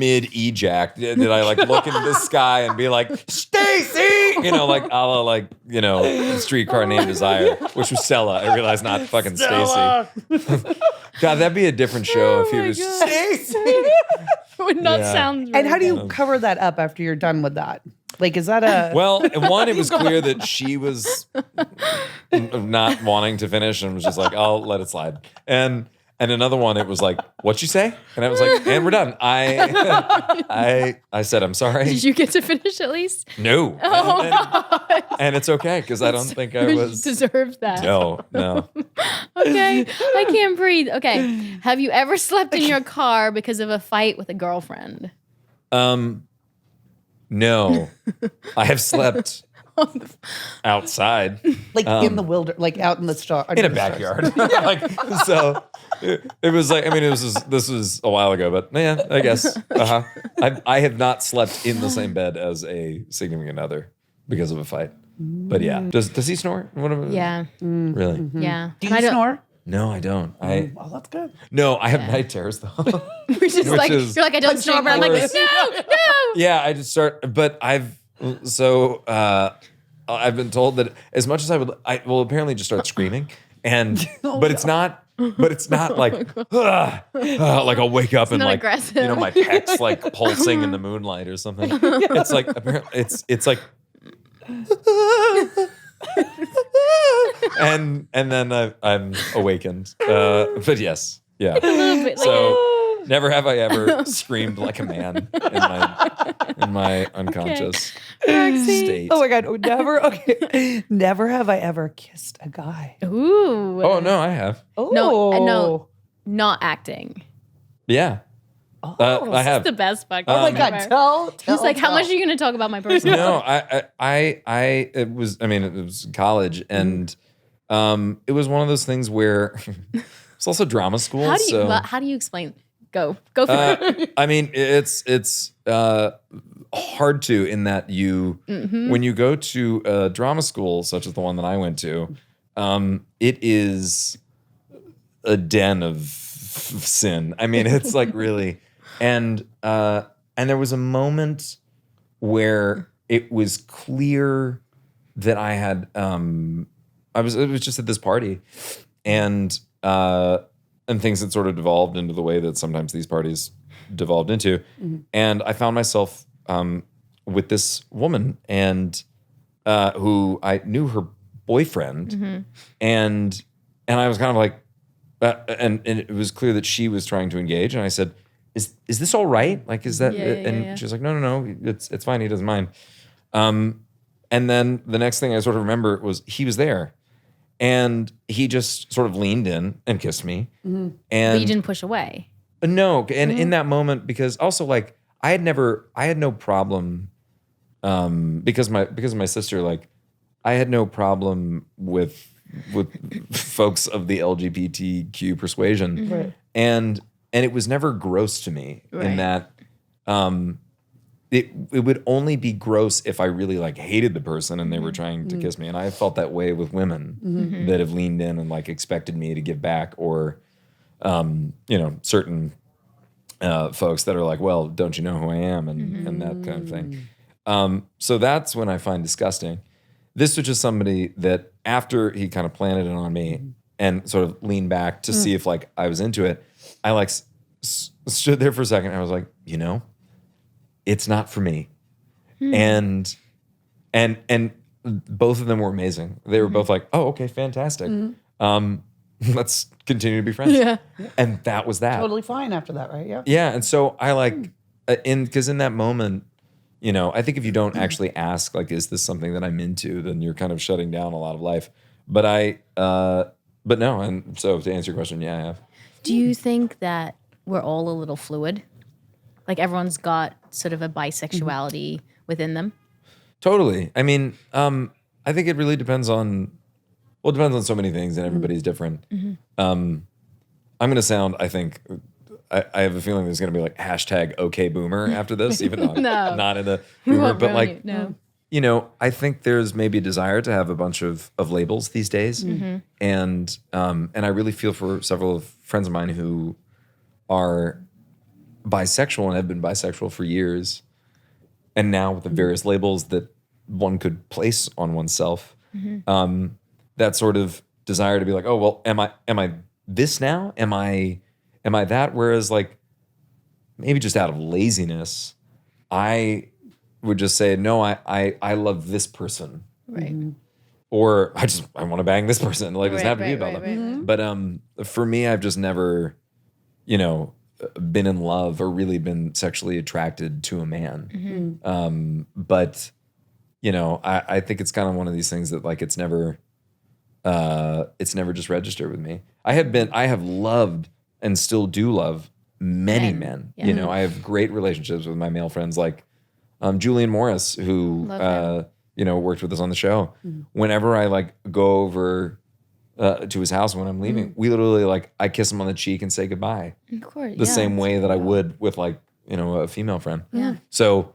C: mid ejac did I like look into the sky and be like Stacy, like a la like Streetcar Named Desire, which was Stella. I realized not fucking Stacy. God, that'd be a different show if he was Stacy.
B: It would not
C: Yeah.
B: sound.
A: And
B: really
A: how do
B: good.
A: you cover that up after you're done with that? Like, is that a
C: Well, one, it was clear that she was not wanting to finish and was just like, I'll let it slide. And another one, it was like, what'd you say? And I was like, and we're done. I said, I'm sorry.
B: Did you get to finish at least?
C: No.
B: Oh, God.
C: And it's okay because I don't think I was.
B: Deserved that.
C: No.
B: Okay. I can't breathe. Okay. Have you ever slept in your car because of a fight with a girlfriend?
C: No. I have slept outside
A: like in the wilder, like out in the star,
C: in a backyard. Like, so it was like, I mean, this was a while ago, but yeah, I guess. I have not slept in the same bed as a significant other because of a fight. But yeah, does he snore?
B: Yeah.
C: Really?
B: Yeah.
A: Do you snore?
C: No, I don't.
A: Oh, that's good.
C: No, I have night terrors though.
B: You're just like,
C: is-
B: you're like, I don't snore, but I'm like,
C: worse.
B: no.
C: Yeah, I just start, but I've been told that as much as I will apparently just start screaming, and but it's not like like I'll wake up and
B: not
C: like
B: aggressive.
C: my pecs like pulsing in the moonlight or something. It's like apparently it's like. and then I'm awakened. But yes, yeah.
B: A little bit like
C: So Never have I ever screamed like a man in my unconscious state.
A: Oh my God. Never. Okay. Never have I ever kissed a guy.
B: Ooh.
C: Oh no, I have.
A: Oh.
B: No, not acting.
C: Yeah. I have.
B: It's the best podcast.
A: Oh my God. Tell.
B: He's like, how much are you going to talk about my personal life?
C: No, it was college, and it was one of those things where it's also drama school.
B: How do you explain? Go for it.
C: I mean, it's hard to, in that when you go to a drama school such as the one that I went to, it is a den of sin. I mean, it's like really, and there was a moment where it was clear that I had it was just at this party, and things had sort of devolved into the way that sometimes these parties devolved into. Mm-hmm. And I found myself with this woman, and who I knew her boyfriend, mm-hmm. and I was kind of like, and it was clear that she was trying to engage, and I said, "Is this all right? Like, is that?" And she was like, "No, it's fine. He doesn't mind." And then the next thing I sort of remember was he was there. And he just sort of leaned in and kissed me. Mm-hmm. And
B: but you didn't push away.
C: No. And in that moment, because also like I had no problem, because of my sister, like I had no problem with folks of the LGBTQ persuasion. Mm-hmm. Right. And it was never gross to me in that, it would only be gross if I really like hated the person and they were trying to kiss me. And I felt that way with women that have leaned in and like expected me to give back, or, certain folks that are like, well, don't you know who I am? And that kind of thing. So that's when I find disgusting. This was just somebody that after he kind of planted it on me and sort of leaned back to see if like I was into it, I like stood there for a second. And I was like, it's not for me. And both of them were amazing. They were both like, oh, okay, fantastic. Let's continue to be friends. Yeah. And that was that.
A: Totally fine after that, right? Yeah.
C: Yeah. And so I like, because in that moment, I think if you don't actually ask, like, is this something that I'm into, then you're kind of shutting down a lot of life. But but no. And so to answer your question, yeah, I have.
B: Do you think that we're all a little fluid? Like everyone's got sort of a bisexuality within them?
C: Totally. I mean, I think it really depends on so many things, and everybody's different. Mm-hmm. I'm going to sound, I think, I have a feeling there's going to be like hashtag okay boomer after this, even though I'm not in the boomer, but like, I think there's maybe a desire to have a bunch of labels these days. Mm-hmm. And I really feel for several of friends of mine who are bisexual and have been bisexual for years, and now with the various labels that one could place on oneself, that sort of desire to be like, oh well, am I this now? Am I that? Whereas like maybe just out of laziness, I would just say no. I love this person,
B: right?
C: Or I want to bang this person. Like it doesn't have to be about them. But for me, I've just never, been in love or really been sexually attracted to a man. But I think it's kind of one of these things that like it's never just registered with me. I have loved and still do love many men. Yeah. I have great relationships with my male friends, like Julian Morris, who worked with us on the show. Whenever I like go over to his house when I'm leaving, we literally like I kiss him on the cheek and say goodbye.
B: Of course,
C: the same way that I would with like a female friend.
B: Yeah.
C: So,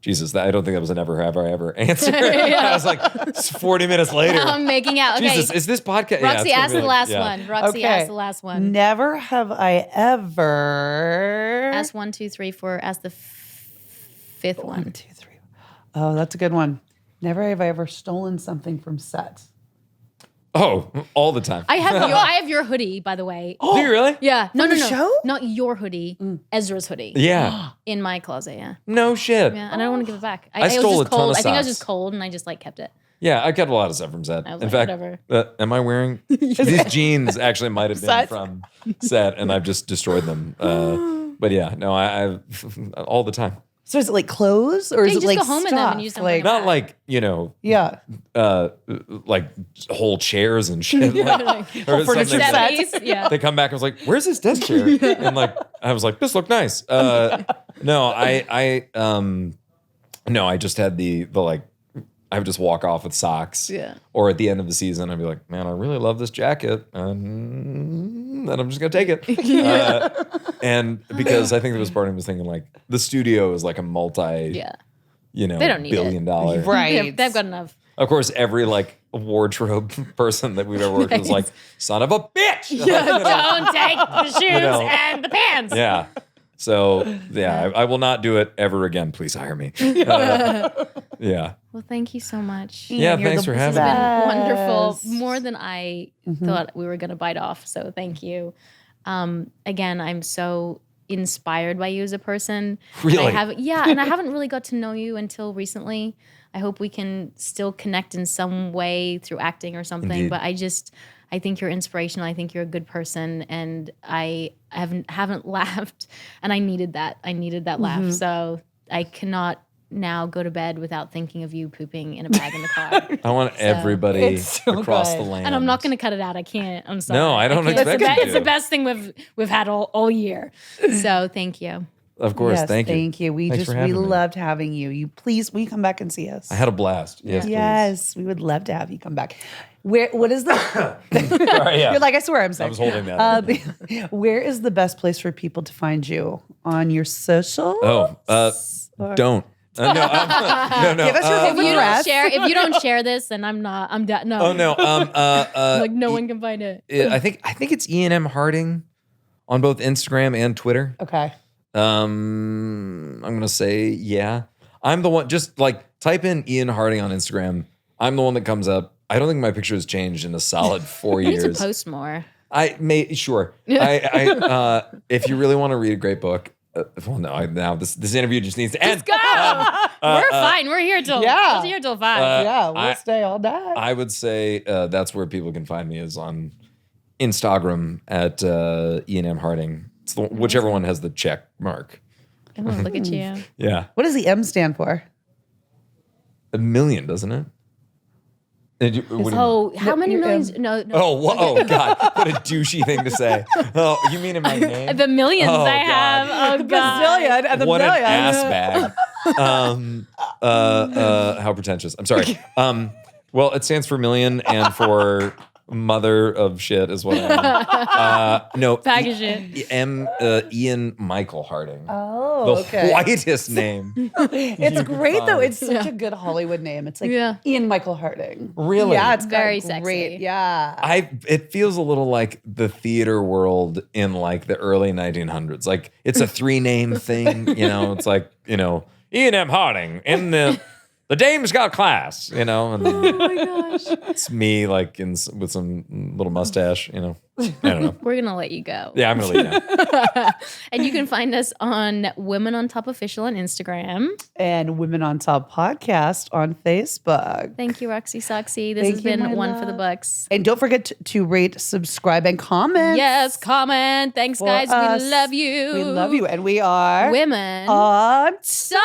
C: Jesus, I don't think that was a never have I ever answer. I was like 40 minutes later.
B: I'm making out. Okay.
C: Jesus, is this podcast?
B: Roxy, ask the last one. Roxy, ask the last one.
A: Never have I ever.
B: Ask 1, 2, 3, 4. Ask the fifth one.
A: 1, 2, 3. Oh, that's a good one. Never have I ever stolen something from set.
C: Oh, all the time.
B: I have your hoodie, by the way.
C: Oh, do you really?
B: Yeah. No.
A: Show?
B: Not your hoodie. Ezra's hoodie.
C: Yeah.
B: In my closet, yeah.
C: No shit.
B: Yeah, and I don't want to give it back.
C: I stole a ton of socks.
B: I think I was just cold and I just like kept it.
C: Yeah, I kept a lot of stuff from set.
B: I was
C: In
B: like,
C: fact,
B: whatever.
C: am I wearing these jeans? Actually, might have been
A: Set?
C: from set, and I've just destroyed them. But yeah, no, I all the time.
A: So is it like clothes or is
B: you
A: it
B: just
A: like
B: go home in them
A: stuff?
B: and use them
A: like,
B: for
C: Not like
A: yeah.
C: like whole chairs and shit. Like, or
A: furniture
C: something that-
A: set.
B: 70s, yeah.
C: They come back and was like, "Where's this desk chair?" And like, I was like, "This looked nice." No, I just had the like. I would just walk off with socks.
B: Yeah.
C: Or at the end of the season, I'd be like, "Man, I really love this jacket," and then I'm just gonna take it. And because I think there was part of me was thinking like, the studio is like a multi,
B: They don't need
C: $billion.
A: Right.
B: They've got enough.
C: Of course, every like wardrobe person that we've ever worked with was like, "Son of a bitch!"
B: Don't take the shoes
C: know.
B: and the pants.
C: Yeah. So yeah, I will not do it ever again. Please hire me. Yeah.
B: Well, thank you so much.
C: Yeah.
A: You're
C: Thanks
A: the
C: for having
B: It's
C: me.
B: been
A: Best.
B: wonderful, more than I thought we were going to bite off. So thank you. Again, I'm so inspired by you as a person.
C: Really?
B: And I haven't really got to know you until recently. I hope we can still connect in some way through acting or something.
C: Indeed.
B: But I think you're inspirational. I think you're a good person, and I haven't laughed, and I needed that. I needed that laugh. So I cannot now go to bed without thinking of you pooping in a bag in the car.
C: I want everybody
A: It's so
C: across
A: good.
C: the land.
B: And I'm not going to cut it out. I can't. I'm sorry.
C: No, I don't
B: can't.
C: expect you to.
B: It's the best thing we've had all year. So thank you.
C: Of course.
A: Yes,
C: Thank you.
A: Thank you. We
C: Thanks
A: just
C: for
A: we
C: having me.
A: loved having you. You please, will you come back and see us?
C: I had a blast. Yes. Please.
A: Yes, we would love to have you come back. What is the?
C: Sorry, yeah.
A: You're like, I swear, I'm
C: I
A: saying.
C: was holding that.
A: Where is the best place for people to find you on your social?
C: Don't. No.
A: Give us your favorite address.
B: If you don't share this, then I'm not. I'm done. No.
C: Oh no.
B: Like no one can find it.
C: I think it's Ian M. Harding on both Instagram and Twitter.
A: Okay.
C: I'm gonna say yeah. I'm the one. Just like type in Ian Harding on Instagram. I'm the one that comes up. I don't think my picture has changed in a solid 4
B: You need
C: years.
B: to post more.
C: Sure. If you really want to read a great book, now this interview just needs to end.
B: Let's go. We're fine. We're here till
A: Yeah.
B: we're here till 5.
A: Yeah, we'll stay all night.
C: I would say that's where people can find me is on Instagram at Ian M. Harding. It's whichever one has the check mark.
B: Oh, look at you.
C: Yeah.
A: What does the M stand for?
C: 1 million, doesn't it? What do you mean?
B: Oh, how many
A: your
B: millions?
A: M.
B: No.
C: Oh, God. What a douchey thing to say. Oh, you mean in my name?
B: The millions
C: Oh,
B: I
C: God.
B: have. Oh, God.
A: Bazillion and the
C: What an
A: million.
C: ass bag. How pretentious. I'm sorry. Well, it stands for million and for mother of shit is what I am. No.
B: Bag of shit.
C: Ian Michael Harding.
A: Oh,
C: The
A: okay.
C: whitest name.
A: It's great though.
C: find.
A: It's such a good Hollywood name. It's like
B: Yeah.
A: Ian Michael Harding.
C: Really?
A: Yeah, it's
B: Very
A: got great.
B: sexy.
A: Yeah.
C: It feels a little like the theater world in like the early 1900s. Like it's a 3-name thing, it's like, Ian M. Harding in the dame's got class, and
B: Oh my gosh.
C: it's me like with some little mustache, I don't know.
B: We're going to let you go.
C: Yeah, I'm gonna leave now.
B: And you can find us on Women on Top Official on Instagram.
A: And Women on Top podcast on Facebook.
B: Thank you, Roxy Soxy. This
A: Thank
B: has
A: you,
B: been
A: my
B: one for the
A: love.
B: books.
A: And don't forget to rate, subscribe, and comment.
B: Yes, comment. Thanks,
A: for
B: guys.
A: us.
B: We love you.
A: We love you. And we are
B: Women
A: on
B: Stop.